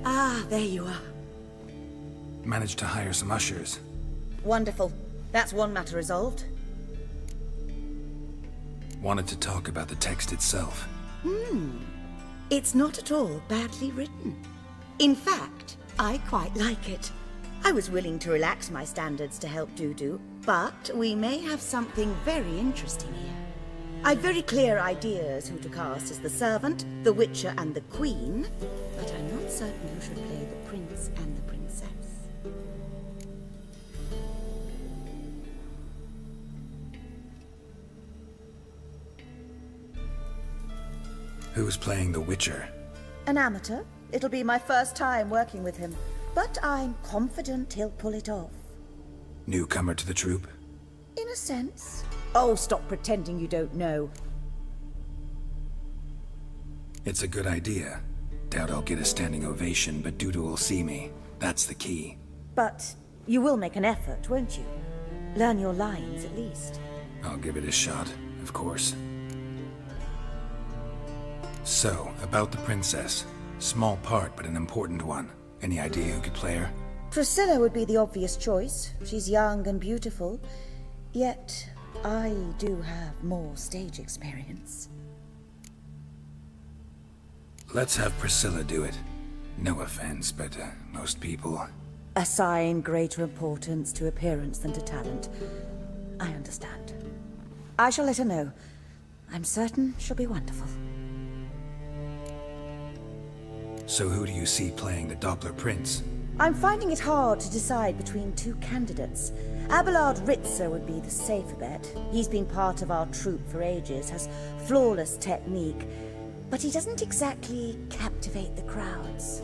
Ah, there you are. Managed to hire some ushers. Wonderful. That's one matter resolved. Wanted to talk about the text itself. It's not at all badly written. In fact, I quite like it. I was willing to relax my standards to help Dudu, but we may have something very interesting here. I've very clear ideas who to cast as the servant, the witcher, and the queen, but I'm not certain who should play the prince and the princess. Who's playing the Witcher? An amateur. It'll be my first time working with him, but I'm confident he'll pull it off. Newcomer to the troupe? In a sense. Oh, stop pretending you don't know. It's a good idea. Doubt I'll get a standing ovation, but Dudu will see me. That's the key. But you will make an effort, won't you? Learn your lines, at least. I'll give it a shot, of course. So, about the princess. Small part, but an important one. Any idea who could play her? Priscilla would be the obvious choice. She's young and beautiful. Yet, I do have more stage experience. Let's have Priscilla do it. No offense, but most people... Assign greater importance to appearance than to talent. I understand. I shall let her know. I'm certain she'll be wonderful. So who do you see playing the Doppler Prince? I'm finding it hard to decide between two candidates. Abelard Ritzer would be the safer bet. He's been part of our troupe for ages, has flawless technique, but he doesn't exactly captivate the crowds.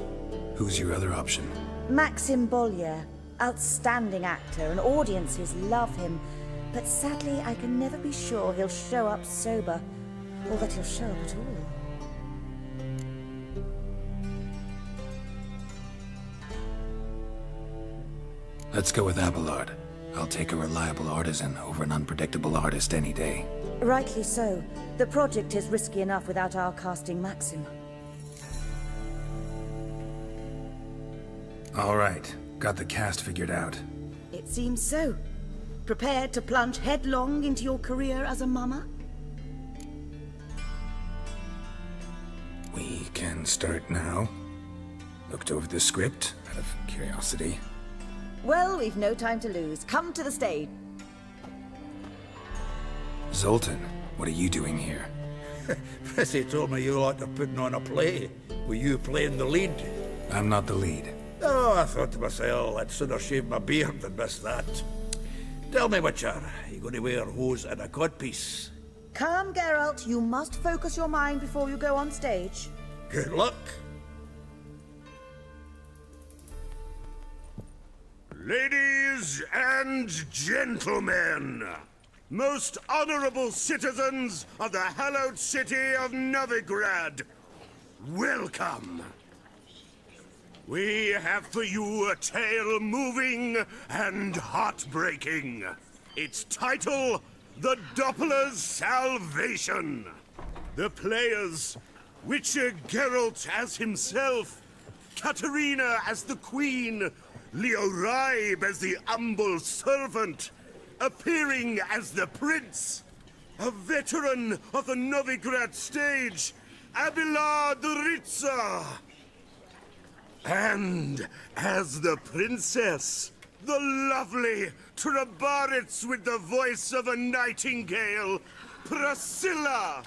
Who's your other option? Maxim Bollier, outstanding actor, and audiences love him, but sadly I can never be sure he'll show up sober, or that he'll show up at all. Let's go with Abelard. I'll take a reliable artisan over an unpredictable artist any day. Rightly so. The project is risky enough without our casting Maxim. All right. Got the cast figured out. It seems so. Prepared to plunge headlong into your career as a mama? We can start now. Looked over the script out of curiosity. Well, we've no time to lose. Come to the stage. Zoltan, what are you doing here? Prissy told me you liked to putting on a play. Were you playing the lead? I'm not the lead. Oh, I thought to myself, I'd sooner shave my beard than miss that. Tell me, Witcher, are you going to wear hose and a codpiece? Come, Geralt. You must focus your mind before you go on stage. Good luck. Ladies and gentlemen, most honorable citizens of the hallowed city of Novigrad, welcome. We have for you a tale moving and heartbreaking. Its title, The Doppler's Salvation. The players, Witcher Geralt as himself, Katarina as the Queen, Leo Raib as the humble servant, appearing as the Prince, a veteran of the Novigrad stage, Abelard Ritzer. And as the Princess, the lovely Trebaritz with the voice of a nightingale, Priscilla.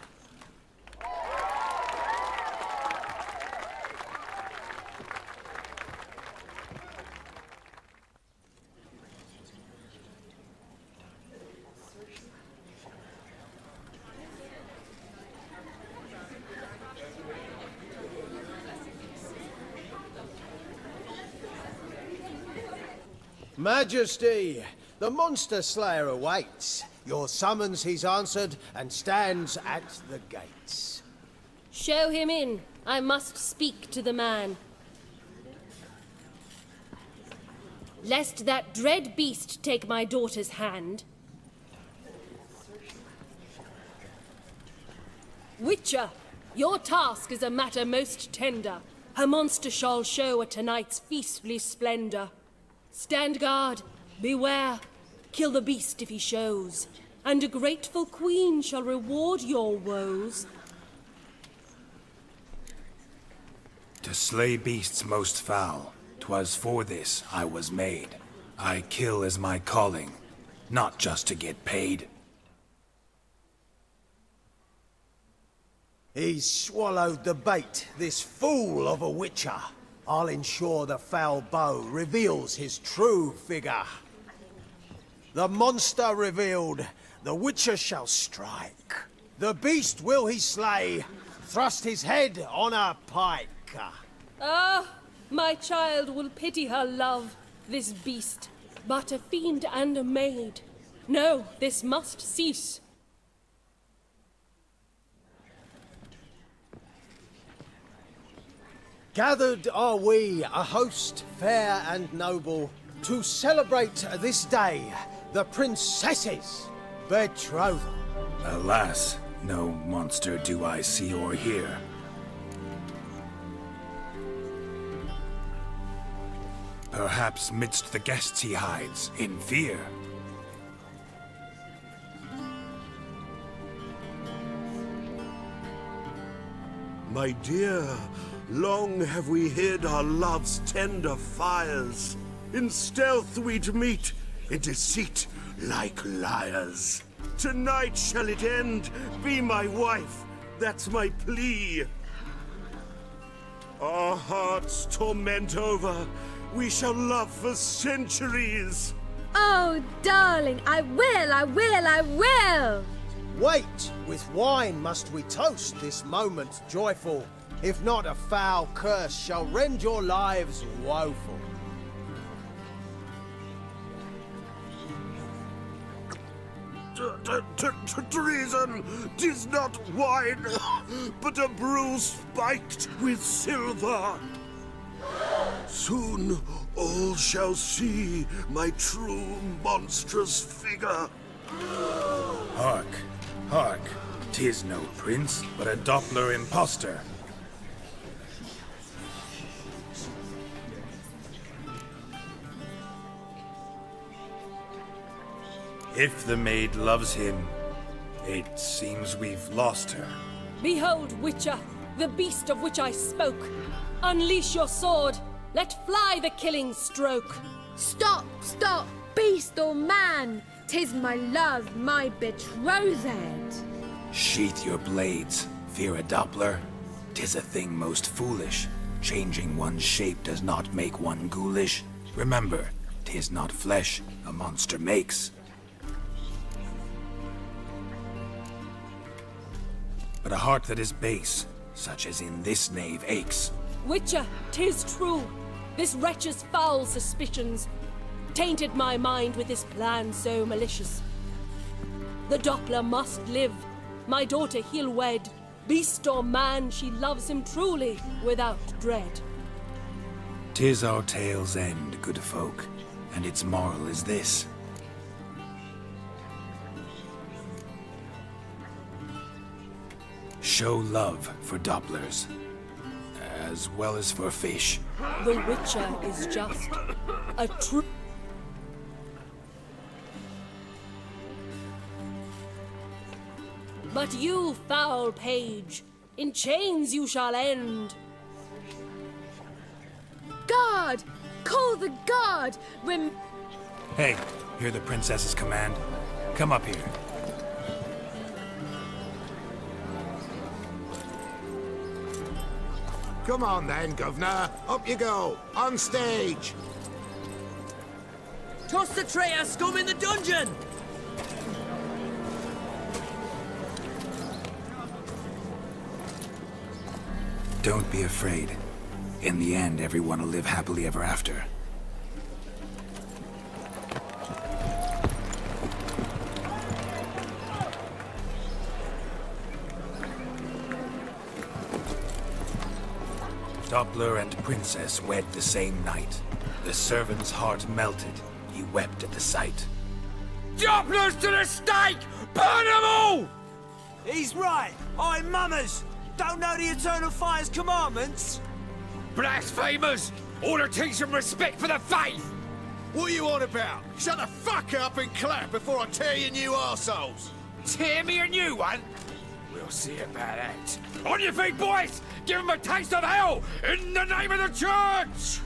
Majesty, the Monster Slayer awaits. Your summons he's answered and stands at the gates. Show him in. I must speak to the man. Lest that dread beast take my daughter's hand. Witcher, your task is a matter most tender. Her monster shall show at tonight's feastly splendor. Stand guard, beware, kill the beast if he shows, and a grateful queen shall reward your woes. To slay beasts most foul, 'twas for this I was made. I kill as my calling, not just to get paid. He's swallowed the bait, this fool of a Witcher. I'll ensure the foul bow reveals his true figure. The monster revealed, the Witcher shall strike. The beast will he slay, thrust his head on a pike. Ah, my child will pity her love, this beast, but a fiend and a maid. No, this must cease. Gathered are we, a host fair and noble, to celebrate this day, the princess's betrothal. Alas, no monster do I see or hear. Perhaps midst the guests he hides, in fear. My dear, long have we hid our love's tender fires. In stealth we'd meet, in deceit like liars. Tonight shall it end, be my wife, that's my plea. Our hearts torment over, we shall love for centuries. Oh, darling, I will! Wait, with wine must we toast this moment joyful. If not, a foul curse shall rend your lives woeful. Treason! 'Tis not wine, but a brew spiked with silver. Soon all shall see my true monstrous figure. Hark, hark. 'Tis no prince, but a Doppler impostor. If the maid loves him, it seems we've lost her. Behold, Witcher, the beast of which I spoke. Unleash your sword. Let fly the killing stroke. Stop, stop, beast or man. 'Tis my love, my betrothed. Sheath your blades, fear a Doppler. 'Tis a thing most foolish. Changing one's shape does not make one ghoulish. Remember, 'tis not flesh a monster makes. But a heart that is base, such as in this knave, aches. Witcher, 'tis true. This wretch's foul suspicions tainted my mind with this plan so malicious. The Doppler must live. My daughter he'll wed. Beast or man, she loves him truly, without dread. 'Tis our tale's end, good folk, and its moral is this. Show love for Dopplers, as well as for fish. The Witcher is just a true... But you, foul page, in chains you shall end. Guard! Call the guard! Hey, hear the princess's command? Come up here. Come on then, Governor. Up you go. On stage. Toss the traitor scum in the dungeon! Don't be afraid. In the end, everyone will live happily ever after. Doppler and Princess wed the same night. The servant's heart melted. He wept at the sight. Dopplers to the stake! Burn them all! He's right. I'm mummers. Don't know the Eternal Fire's commandments? Blasphemers! Order teach some respect for the faith! What are you on about? Shut the fuck up and clap before I tear you new arseholes! Tear me a new one? We'll see about that. On your feet, boys! Give them a taste of hell in the name of the church!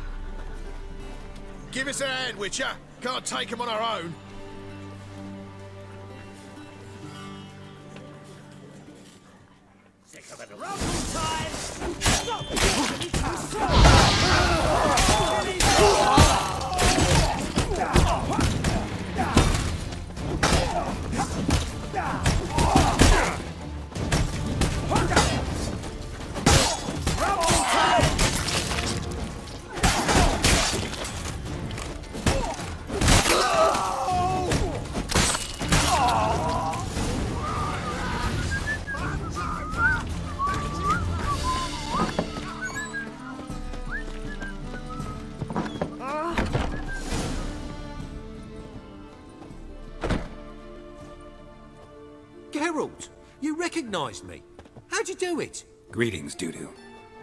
Give us a hand, Witcher. Can't take them on our own. Geralt, you recognized me. How'd you do it? Greetings, Dudu.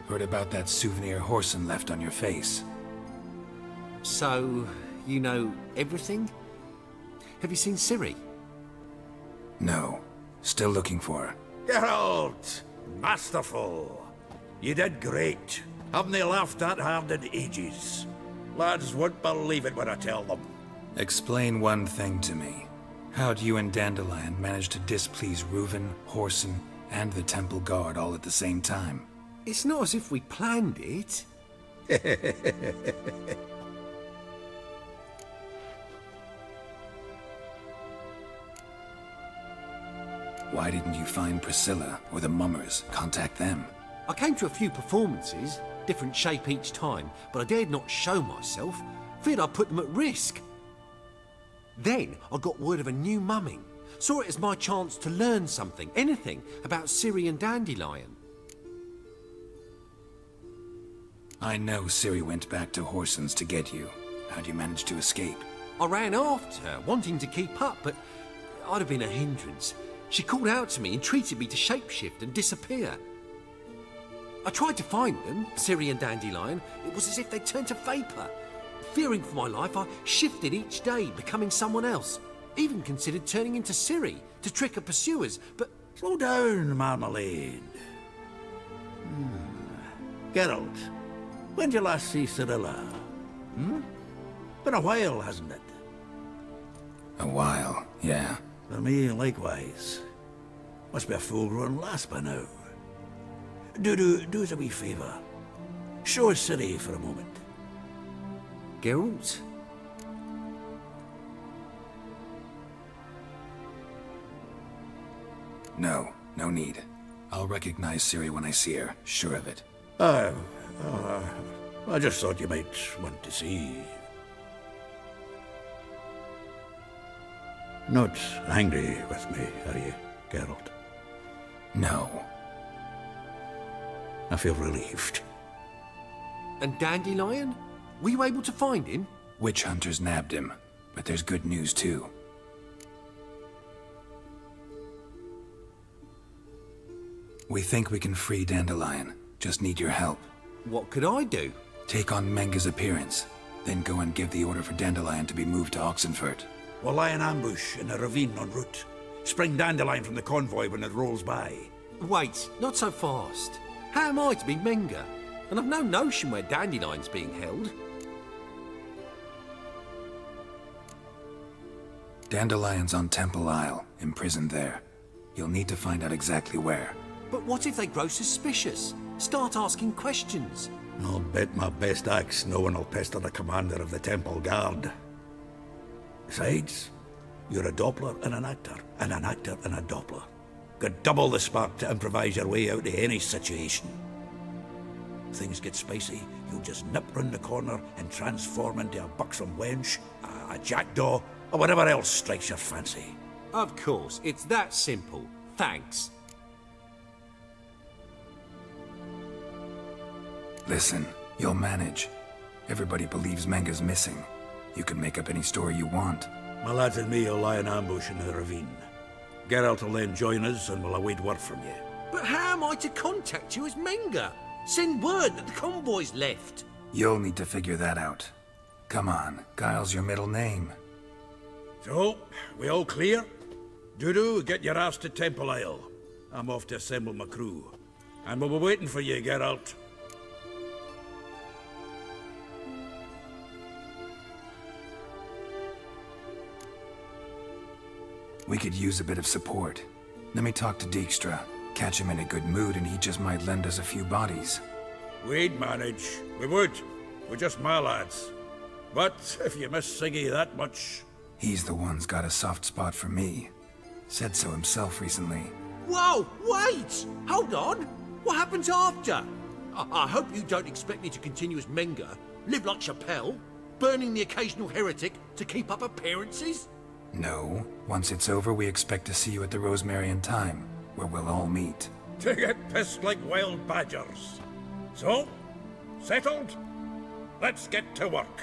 Heard about that souvenir Whoreson left on your face. So, you know everything? Have you seen Ciri? No. Still looking for her. Geralt! Masterful! You did great. Haven't they laughed that hard in ages? Lads won't believe it when I tell them. Explain one thing to me. How'd you and Dandelion manage to displease Reuven, Whoreson, and the Temple Guard all at the same time? It's not as if we planned it. Why didn't you find Priscilla or the Mummers? Contact them. I came to a few performances, different shape each time, but I dared not show myself. Feared I'd put them at risk. Then I got word of a new mumming. Saw it as my chance to learn something, anything, about Ciri and Dandelion. I know Ciri went back to Whoreson's to get you. How'd you manage to escape? I ran after her, wanting to keep up, but I'd have been a hindrance. She called out to me, entreated me to shapeshift and disappear. I tried to find them, Ciri and Dandelion. It was as if they'd turned to vapour. Fearing for my life, I shifted each day, becoming someone else. Even considered turning into Ciri to trick her pursuers, but... Slow down, Marmalade. Geralt, when did you last see Cirilla? Been a while, hasn't it? A while, yeah. For me, likewise. Must be a full-grown lass by now. Do us a wee favour. Show us Ciri for a moment. Geralt? No, no need. I'll recognize Ciri when I see her, sure of it. I just thought you might want to see. Not angry with me, are you, Geralt? No. I feel relieved. And Dandelion? Were you able to find him? Witch hunters nabbed him, but there's good news too. We think we can free Dandelion. Just need your help. What could I do? Take on Menga's appearance, then go and give the order for Dandelion to be moved to Oxenfurt. We'll lie in ambush in a ravine en route. Spring Dandelion from the convoy when it rolls by. Wait, not so fast. How am I to be Menga? And I've no notion where Dandelion's being held. Dandelion's on Temple Isle, imprisoned there. You'll need to find out exactly where. But what if they grow suspicious? Start asking questions? I'll bet my best axe no one will pester the commander of the Temple Guard. Besides, you're a Doppler and an actor and a Doppler. Got double the spark to improvise your way out of any situation. Things get spicy, you'll just nip round the corner and transform into a buxom wench, a jackdaw, or whatever else strikes your fancy. Of course, it's that simple. Thanks. Listen, you'll manage. Everybody believes Menga's missing. You can make up any story you want. My lads and me will lie in ambush in the ravine. Geralt will then join us and we'll await word from you. But how am I to contact you as Menga? Send word that the convoy's left. You'll need to figure that out. Come on, Guile's your middle name. So, we all clear? Dudu, get your ass to Temple Isle. I'm off to assemble my crew. And we'll be waiting for you, Geralt. We could use a bit of support. Let me talk to Dijkstra. Catch him in a good mood and he just might lend us a few bodies. We'd manage. We would. We're just my lads. But if you miss Siggy that much... He's the one's got a soft spot for me. Said so himself recently. Whoa, wait! Hold on! What happens after? I hope you don't expect me to continue as Menga, live like Chappelle, burning the occasional heretic to keep up appearances? No. Once it's over, we expect to see you at the Rosemary Time, where we'll all meet. To get pissed like wild badgers. So, settled? Let's get to work.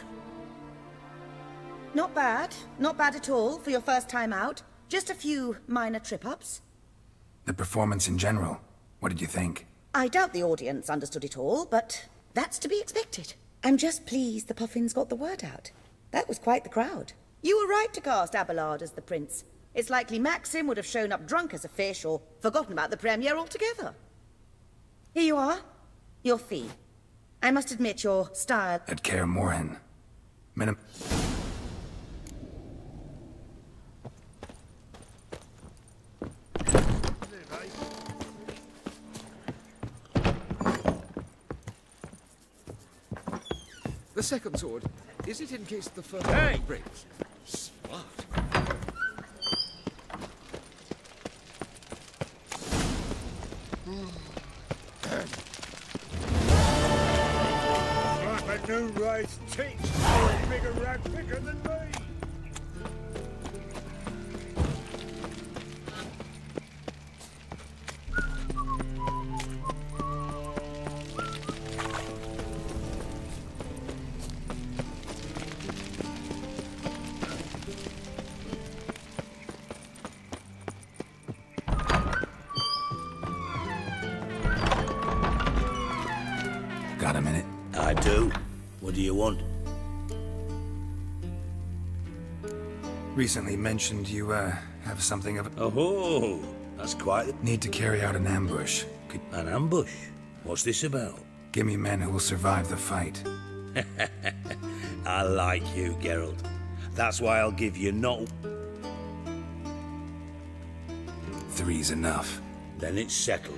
Not bad. Not bad at all for your first time out. Just a few minor trip-ups. The performance in general, what did you think? I doubt the audience understood it all, but that's to be expected. I'm just pleased the Puffins got the word out. That was quite the crowd. You were right to cast Abelard as the prince. It's likely Maxim would have shown up drunk as a fish or forgotten about the premiere altogether. Here you are. Your fee. I must admit your style... At Kaer Morhen. The second sword, is it in case the first Hey! one breaks? Smart. Like a new race teach. A bigger rat bigger than me. Got a minute? I do. What do you want? Recently mentioned you, have something of a... Oh, that's quite... Need to carry out an ambush. An ambush? What's this about? Give me men who will survive the fight. I like you, Geralt. That's why I'll give you not... 3's enough. Then it's settled.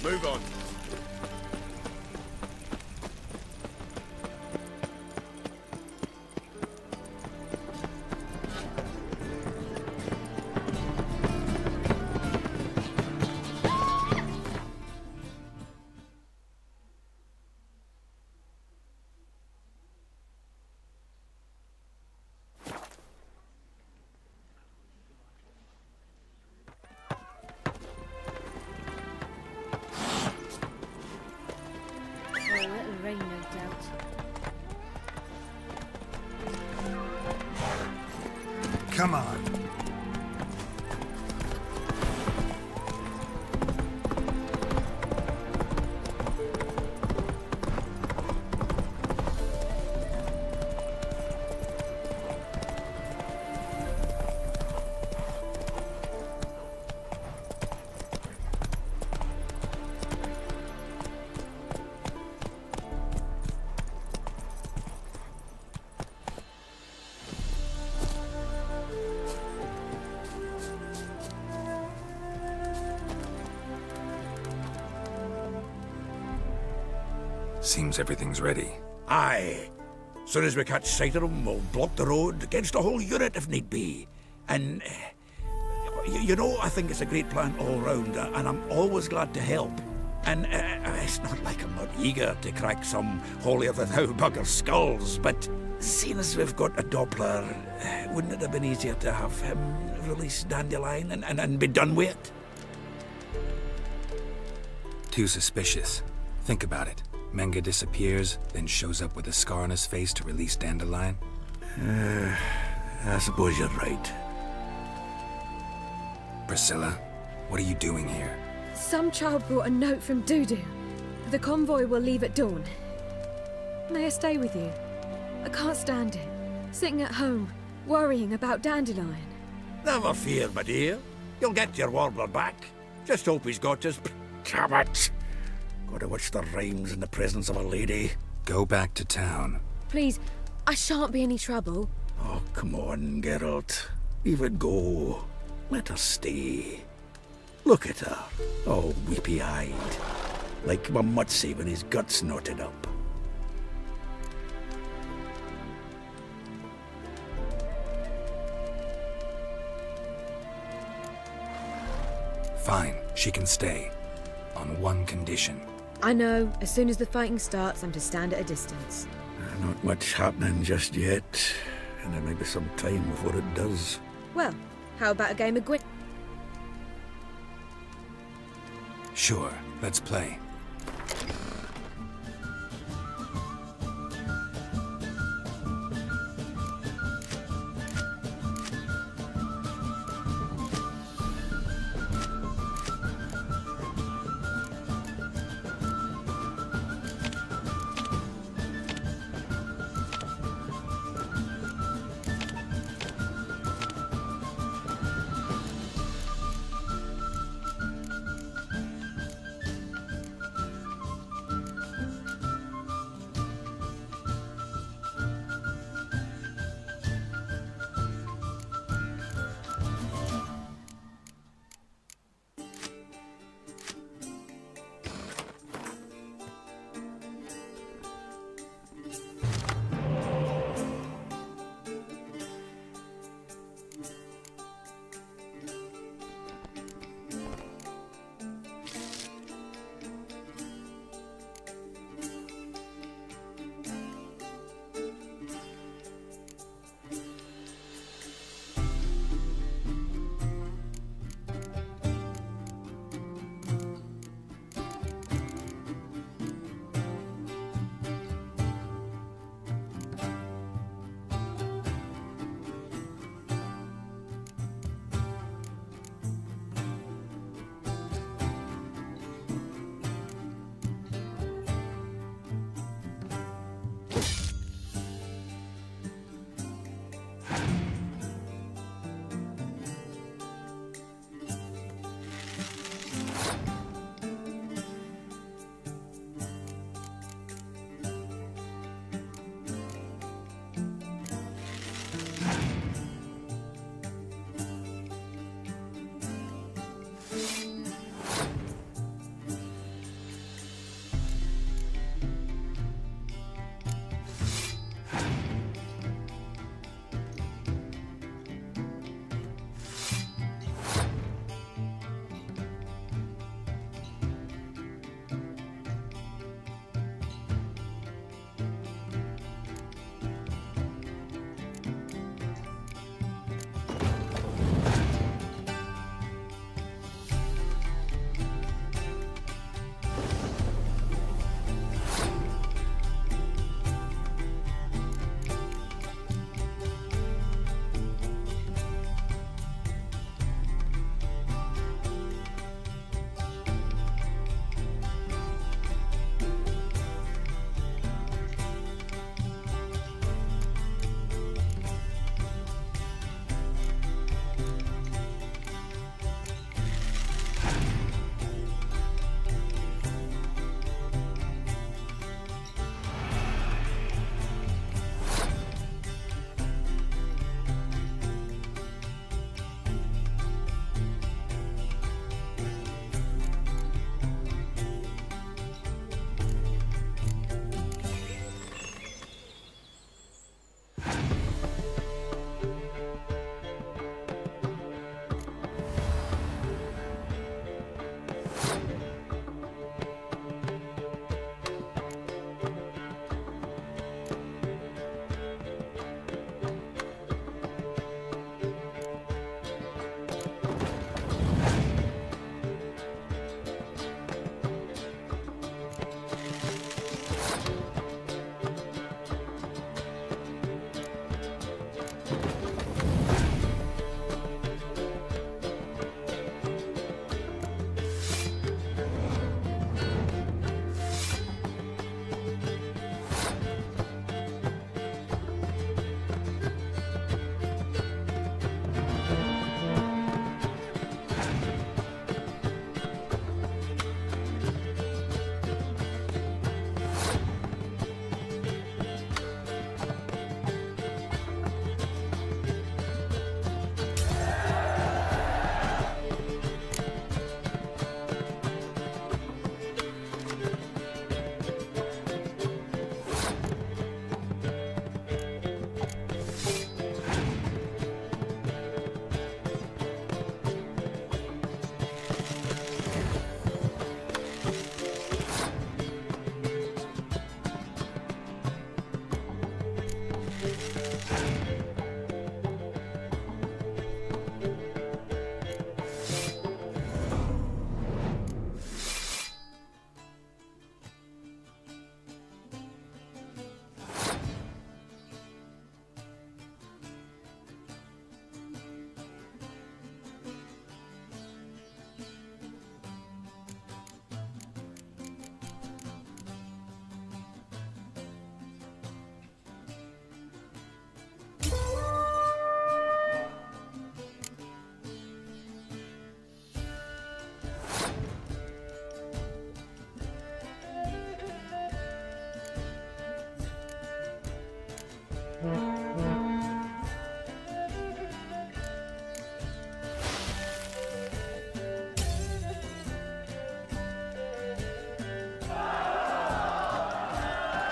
Move on. Rain, no doubt. Come on. Seems everything's ready. Aye. Soon as we catch sight of them, we'll block the road against a whole unit if need be. And, you know, I think it's a great plan all round, and I'm always glad to help. And it's not like I'm not eager to crack some holier-than-thou bugger's skulls, but seeing as we've got a Doppler, wouldn't it have been easier to have him release Dandelion and be done with it? Too suspicious. Think about it. Menge disappears, then shows up with a scar on his face to release Dandelion. I suppose you're right. Priscilla, what are you doing here? Some child brought a note from Dudu. The convoy will leave at dawn. May I stay with you? I can't stand it. Sitting at home, worrying about Dandelion. Never fear, my dear. You'll get your warbler back. Just hope he's got his... Damn it! Gotta watch the rhymes in the presence of a lady. Go back to town. Please, I shan't be any trouble. Oh, come on, Geralt. Leave it go. Let her stay. Look at her, all weepy-eyed. Like my Mutsy when his gut's knotted up. Fine, she can stay. On one condition. I know, as soon as the fighting starts, I'm to stand at a distance. Not much happening just yet. and there may be some time before it does. Well, how about a game of Gwyn? Sure, let's play.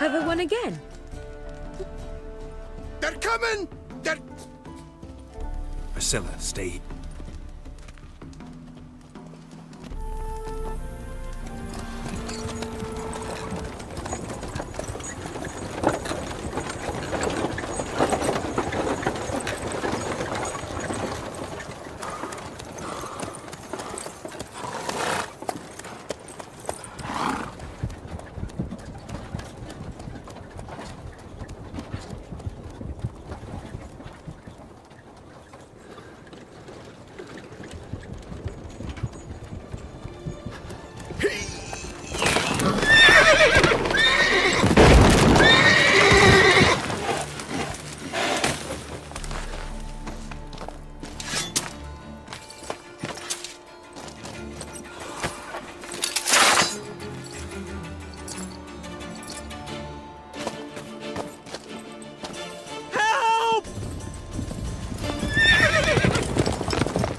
Have a one again? They're coming! They're... Priscilla, stay.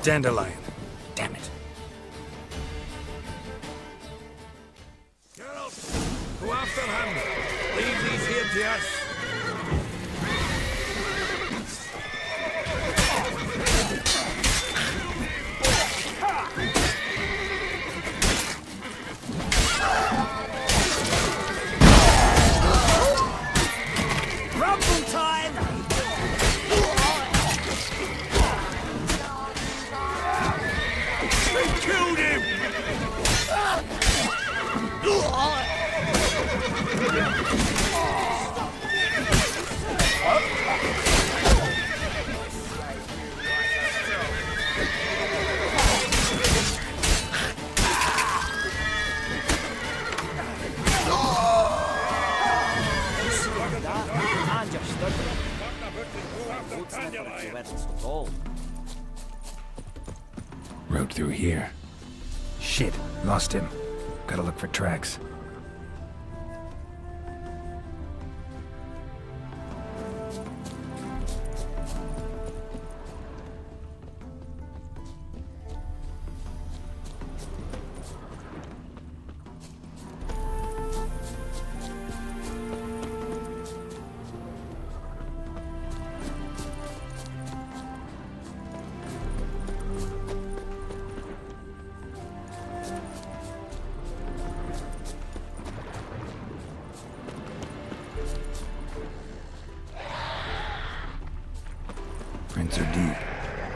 Dandelion. Damn it. Geralt, go after him. Leave these here to us. Rumble time! They killed him! Road through here. Shit, lost him. Gotta look for tracks. Prints are deep.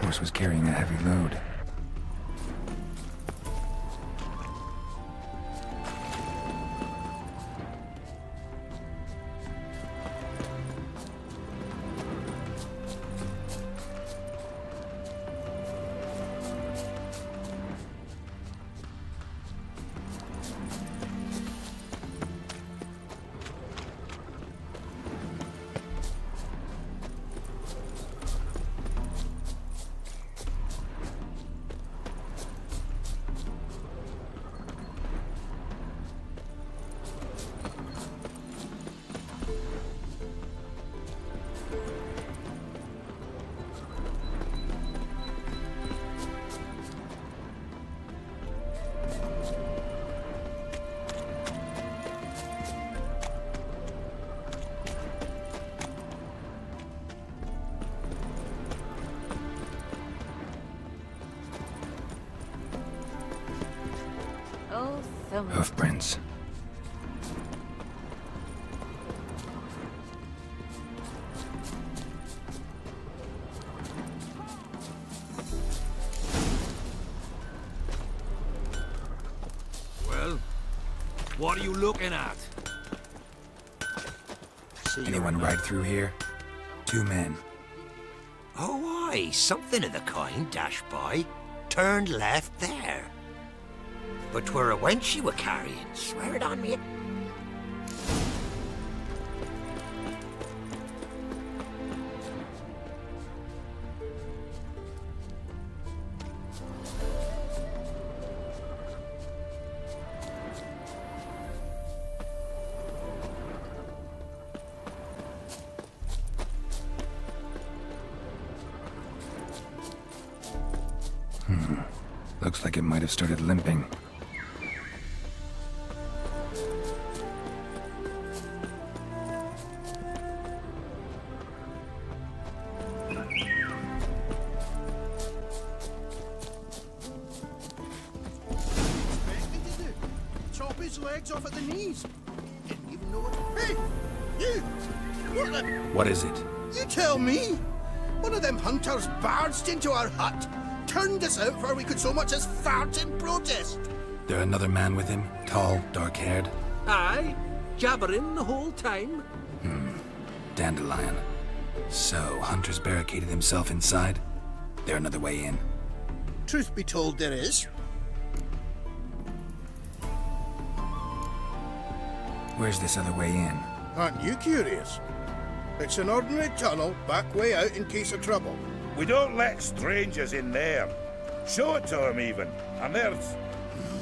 Horse was carrying a heavy load. Hoofprints. Well, what are you looking at? Anyone ride through here? 2 men. Oh, aye, something of the kind dashed by. Turned left there. But 'twere a wench you were carrying, swear it on me. Looks like it might have started limping. his legs off at the knees. Didn't even know what... Hey! You! What the... What is it? You tell me! One of them hunters barged into our hut, turned us out before we could so much as fart in protest. There another man with him? Tall, dark-haired? Aye, jabbering the whole time. Dandelion. So, Hunter's barricaded himself inside? There another way in? Truth be told, there is. Where's this other way in? Aren't you curious? It's an ordinary tunnel, back way out in case of trouble. We don't let strangers in there. Show it to them, even. And there's...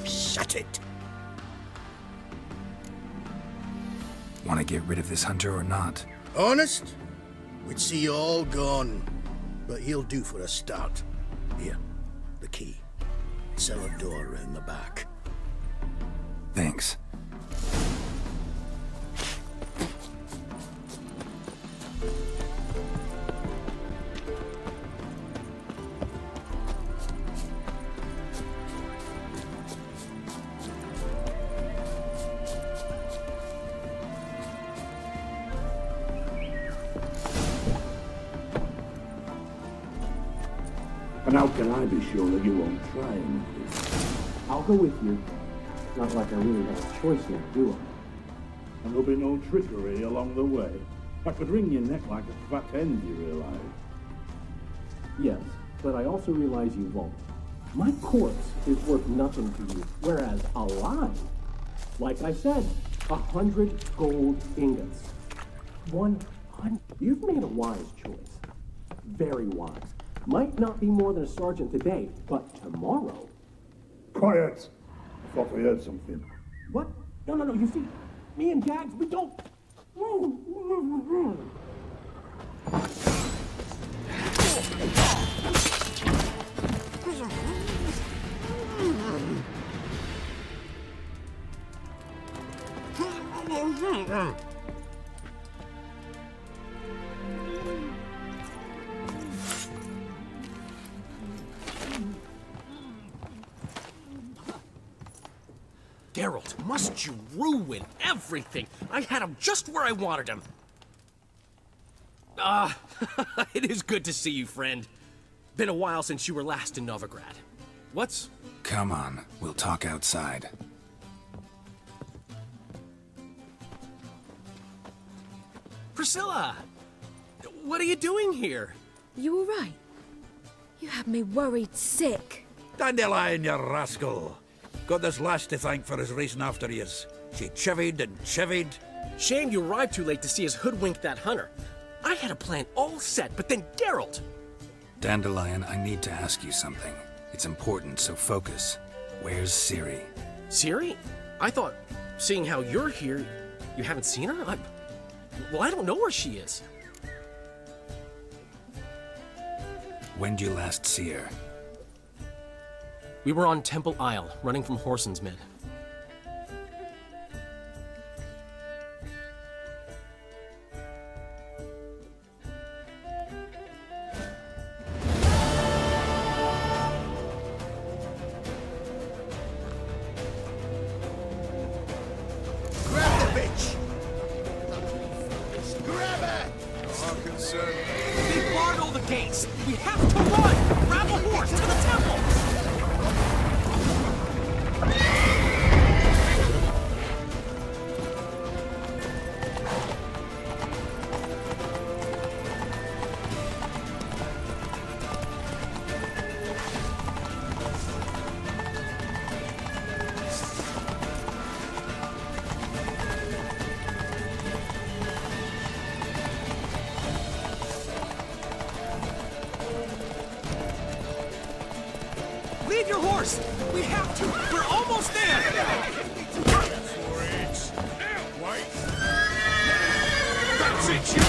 Shut it! Want to get rid of this hunter or not? Honest? We'd see you all gone. But he'll do for a start. Here, the key. Cellar door round the back. Thanks. And how can I be sure that you won't try anything? I'll go with you. It's not like I really have a choice now, do I? And there'll be no trickery along the way. I could wring your neck like a fat hen, you realize? Yes, but I also realize you won't. My corpse is worth nothing to you, whereas alive, like I said, 100 gold ingots. 100. You've made a wise choice. Very wise. Might not be more than a sergeant today, but tomorrow... Quiet! I thought I heard something. What? No, you see, me and Gags, we don't... Geralt, must you ruin everything? I had him just where I wanted him. It is good to see you, friend. Been a while since you were last in Novigrad. What's... Come on, we'll talk outside. Priscilla! What are you doing here? You all right? You had me worried sick. Dandelion, you rascal! Got this lass to thank for his racing after yous. She chivied and chivied. Shame you arrived too late to see us hoodwink that hunter. I had a plan all set, but then Geralt... Dandelion, I need to ask you something. It's important, so focus. Where's Ciri? Ciri? I thought, seeing how you're here, you haven't seen her? Well, I don't know where she is. When'd you last see her? We were on Temple Isle, running from Whoreson's men. Grab the bitch! Grab her! They barred all the gates! We have to run! Grab a horse to the temple! Lead your horse! We have to! We're almost there! Wait! That's it, you!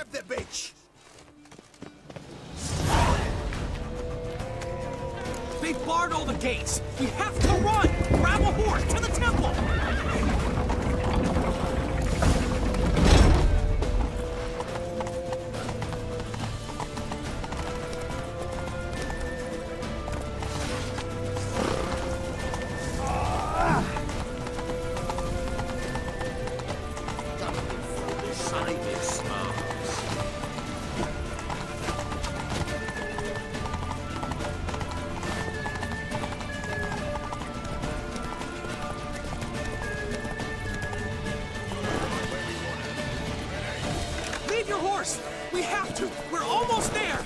Grab the bitch! They've barred all the gates! We have to run! Grab a horse to the temple! Leave your horse! We have to! We're almost there!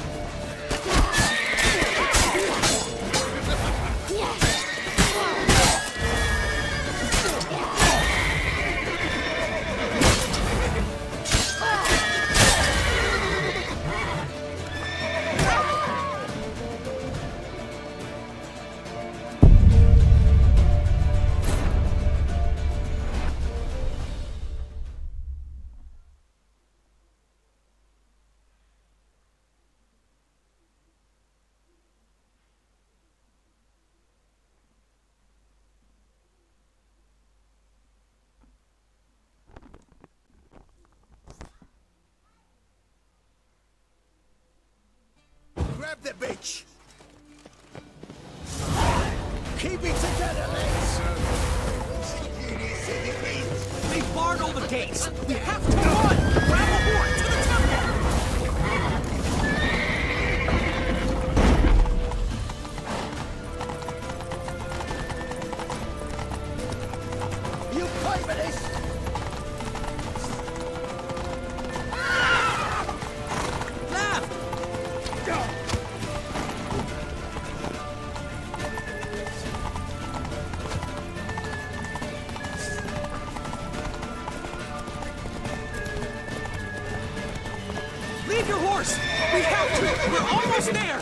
Grab the bitch! Keep it together, mates! They've barred all the gates! We have to run! Grab a horse to the temple! You pay for this! Leave your horse! We have to! We're almost there!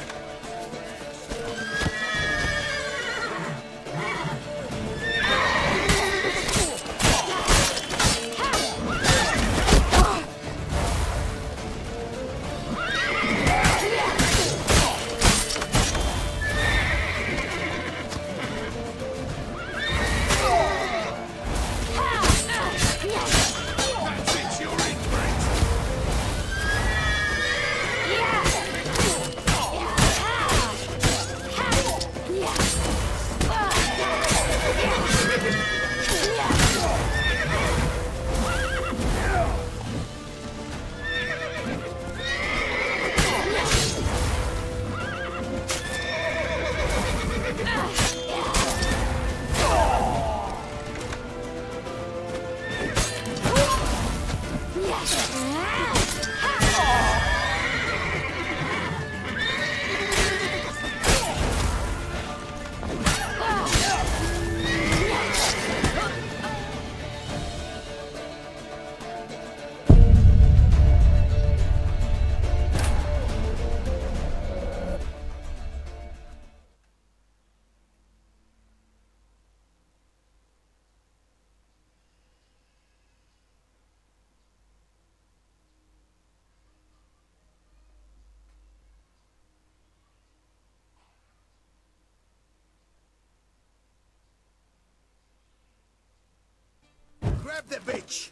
Grab the bitch!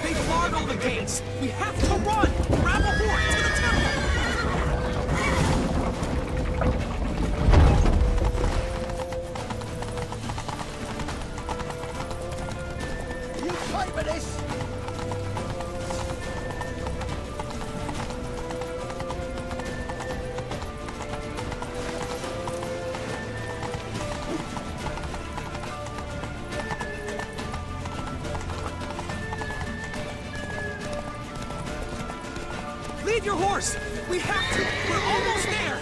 They've barred all the gates! We have to run! Grab a horse to the temple! You pay for this! Leave your horse! We have to! We're almost there!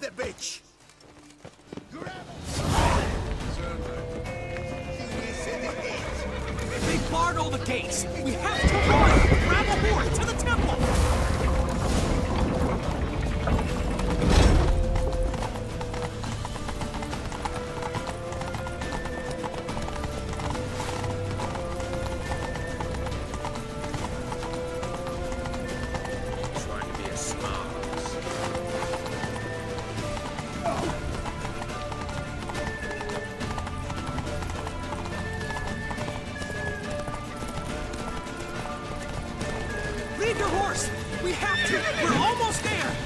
the bitch! They barred all the gates! We have to run! Grab a horde to the temple! Trying to be a smart. Leave your horse! We have to! We're almost there!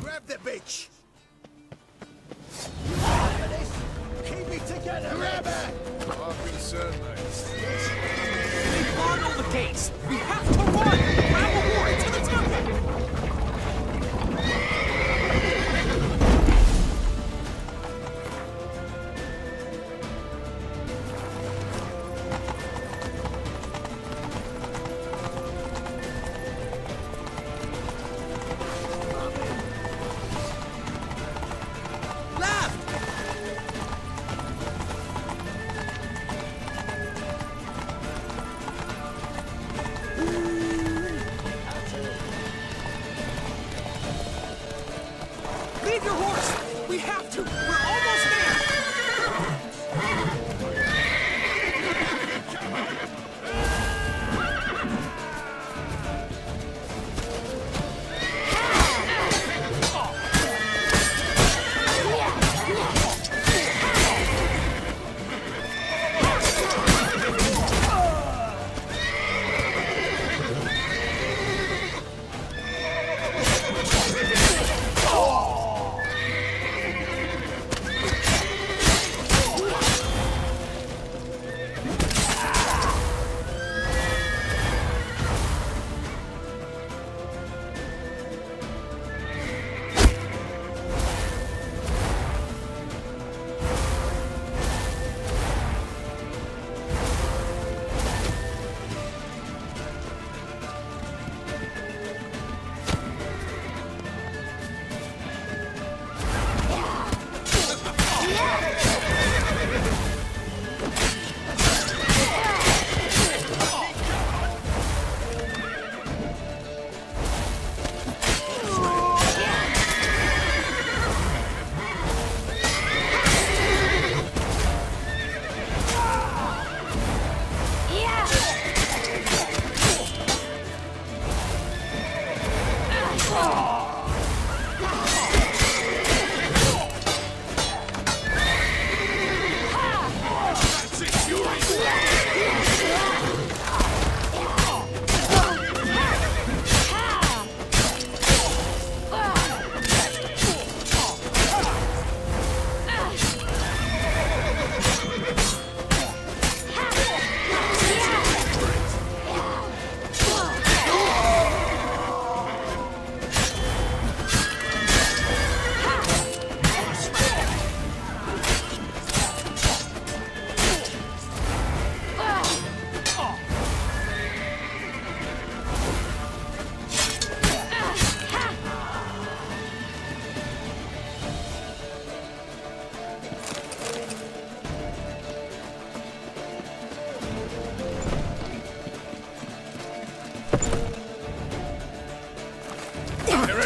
Grab the bitch! Keep me together! Grab her! Our concern, mate. They barred all the gates! We have to run! Grab a horde to the temple! Leave your horse! We have to! We're almost there!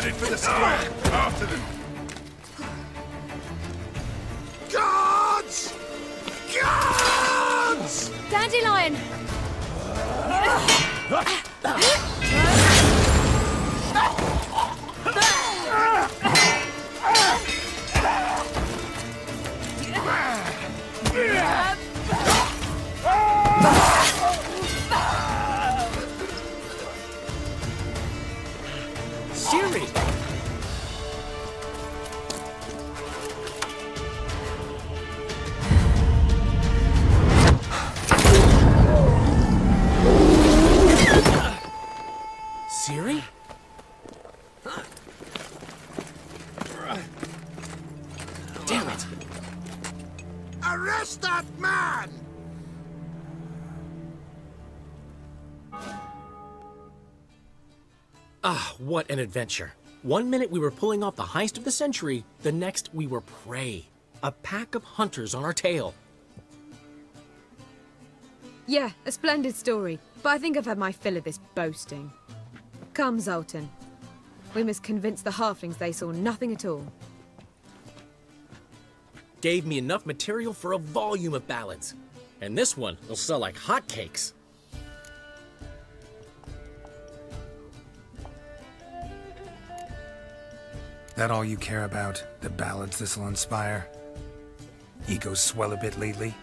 Headed for the square. After them. Guards! Guards! Dandelion! Ciri! Ciri? Damn it! Arrest that man! Ah, what an adventure. One minute we were pulling off the heist of the century, the next we were prey. A pack of hunters on our tail. Yeah, a splendid story, but I think I've had my fill of this boasting. Come, Zoltan. We must convince the halflings they saw nothing at all. Gave me enough material for a volume of ballads. And this one will sell like hotcakes. That all you care about? The ballads this'll inspire? Egos swell a bit lately?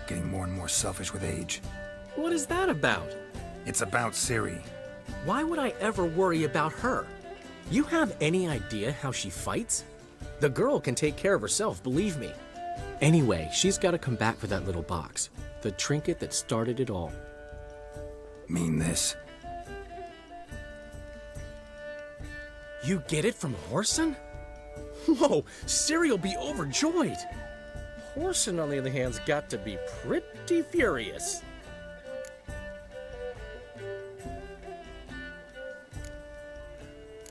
Getting more and more selfish with age. What is that about? It's about Ciri. Why would I ever worry about her? You have any idea how she fights? The girl can take care of herself, believe me. Anyway, she's got to come back for that little box. The trinket that started it all. Mean this? You get it from Whoreson? Whoa, Ciri will be overjoyed. Whoreson, on the other hand, has got to be pretty furious.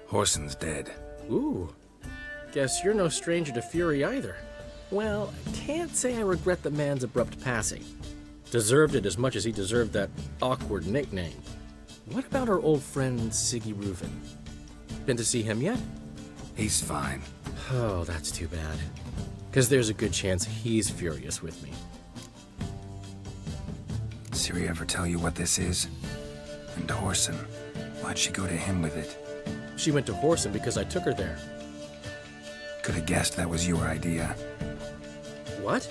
Whoreson's dead. Ooh, guess you're no stranger to fury either. Well, I can't say I regret the man's abrupt passing. Deserved it as much as he deserved that awkward nickname. What about our old friend Siggy Reuven? Been to see him yet? He's fine. Oh, that's too bad. Because there's a good chance he's furious with me. Ciri ever tell you what this is? And Whoreson, why'd she go to him with it? She went to Whoreson because I took her there. Could have guessed that was your idea. What?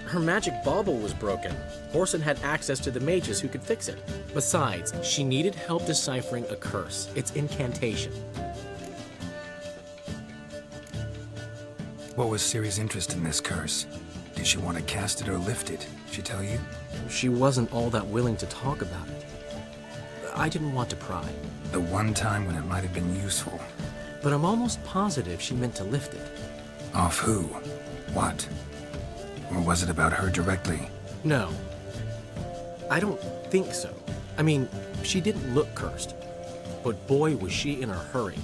Her magic bauble was broken. Whoreson had access to the mages who could fix it. Besides, she needed help deciphering a curse. It's incantation. What was Ciri's interest in this curse? Did she want to cast it or lift it? She tell you? She wasn't all that willing to talk about it. I didn't want to pry. The one time when it might have been useful. But I'm almost positive she meant to lift it. Off who? What? Or was it about her directly? No. I don't think so. I mean, she didn't look cursed. But boy, was she in a hurry.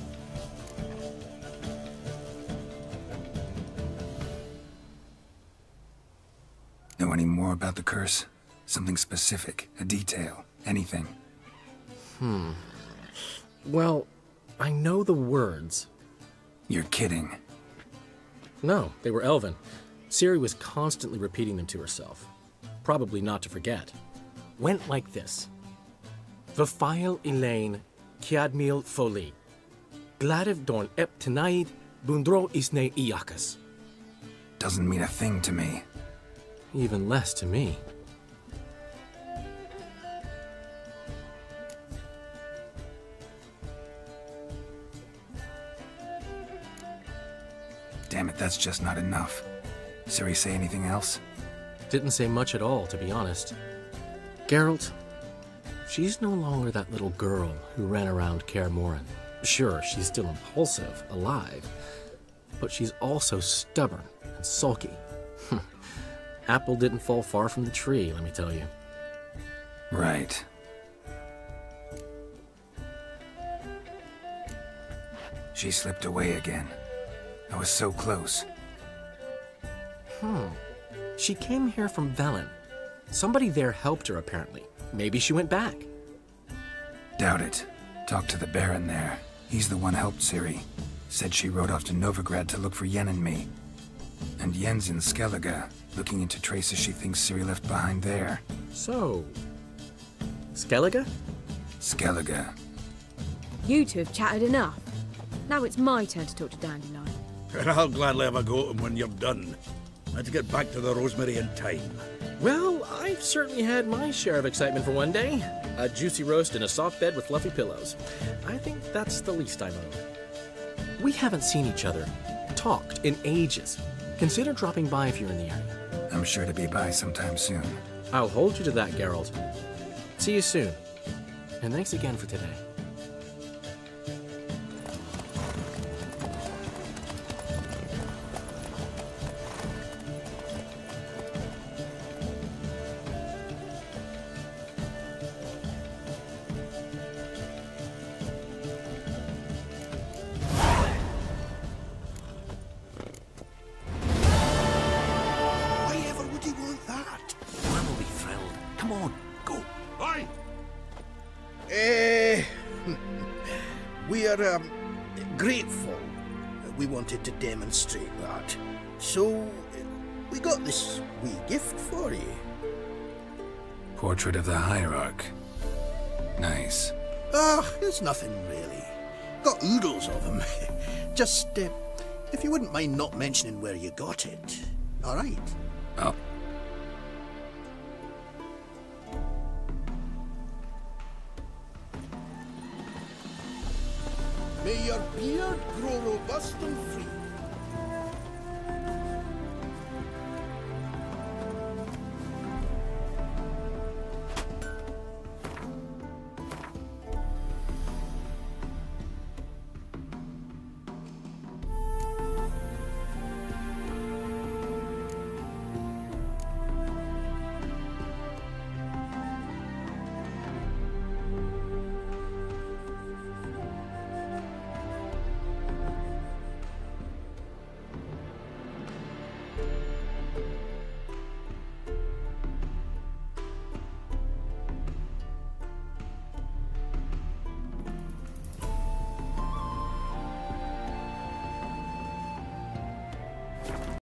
Know any more about the curse? Something specific, a detail, anything? Well, I know the words. You're kidding. No, they were Elven. Ciri was constantly repeating them to herself. Probably not to forget. Went like this. Vafile Elaine, Kiadmil Foli. Gladiv Dorn Ep Tenaid, Bundro Isne Iakas. Doesn't mean a thing to me. Even less to me. Damn it, that's just not enough. Ciri say anything else? Didn't say much at all, to be honest. Geralt, she's no longer that little girl who ran around Kaer Morhen. Sure, she's still impulsive, alive, but she's also stubborn and sulky. Apple didn't fall far from the tree, let me tell you. Right. She slipped away again. I was so close. She came here from Velen. Somebody there helped her, apparently. Maybe she went back. Doubt it. Talked to the Baron there. He's the one helped Ciri. Said she rode off to Novigrad to look for Yen and me. And Yen's in Skellige, looking into traces she thinks Ciri left behind there. So, Skellige? Skellige. You two have chatted enough. Now it's my turn to talk to Dandelion. And I'll gladly have a go at him when you're done. Let's get back to the Rosemary in time. Well, I've certainly had my share of excitement for one day. A juicy roast in a soft bed with fluffy pillows. I think that's the least I'm owed. We haven't seen each other, talked in ages. Consider dropping by if you're in the area. I'm sure to be by sometime soon. I'll hold you to that, Geralt. See you soon. And thanks again for today. We're grateful. We wanted to demonstrate that. So, we got this wee gift for you. Portrait of the Hierarch. Nice. It's nothing really. Got oodles of them. Just, if you wouldn't mind not mentioning where you got it. All right. Oh,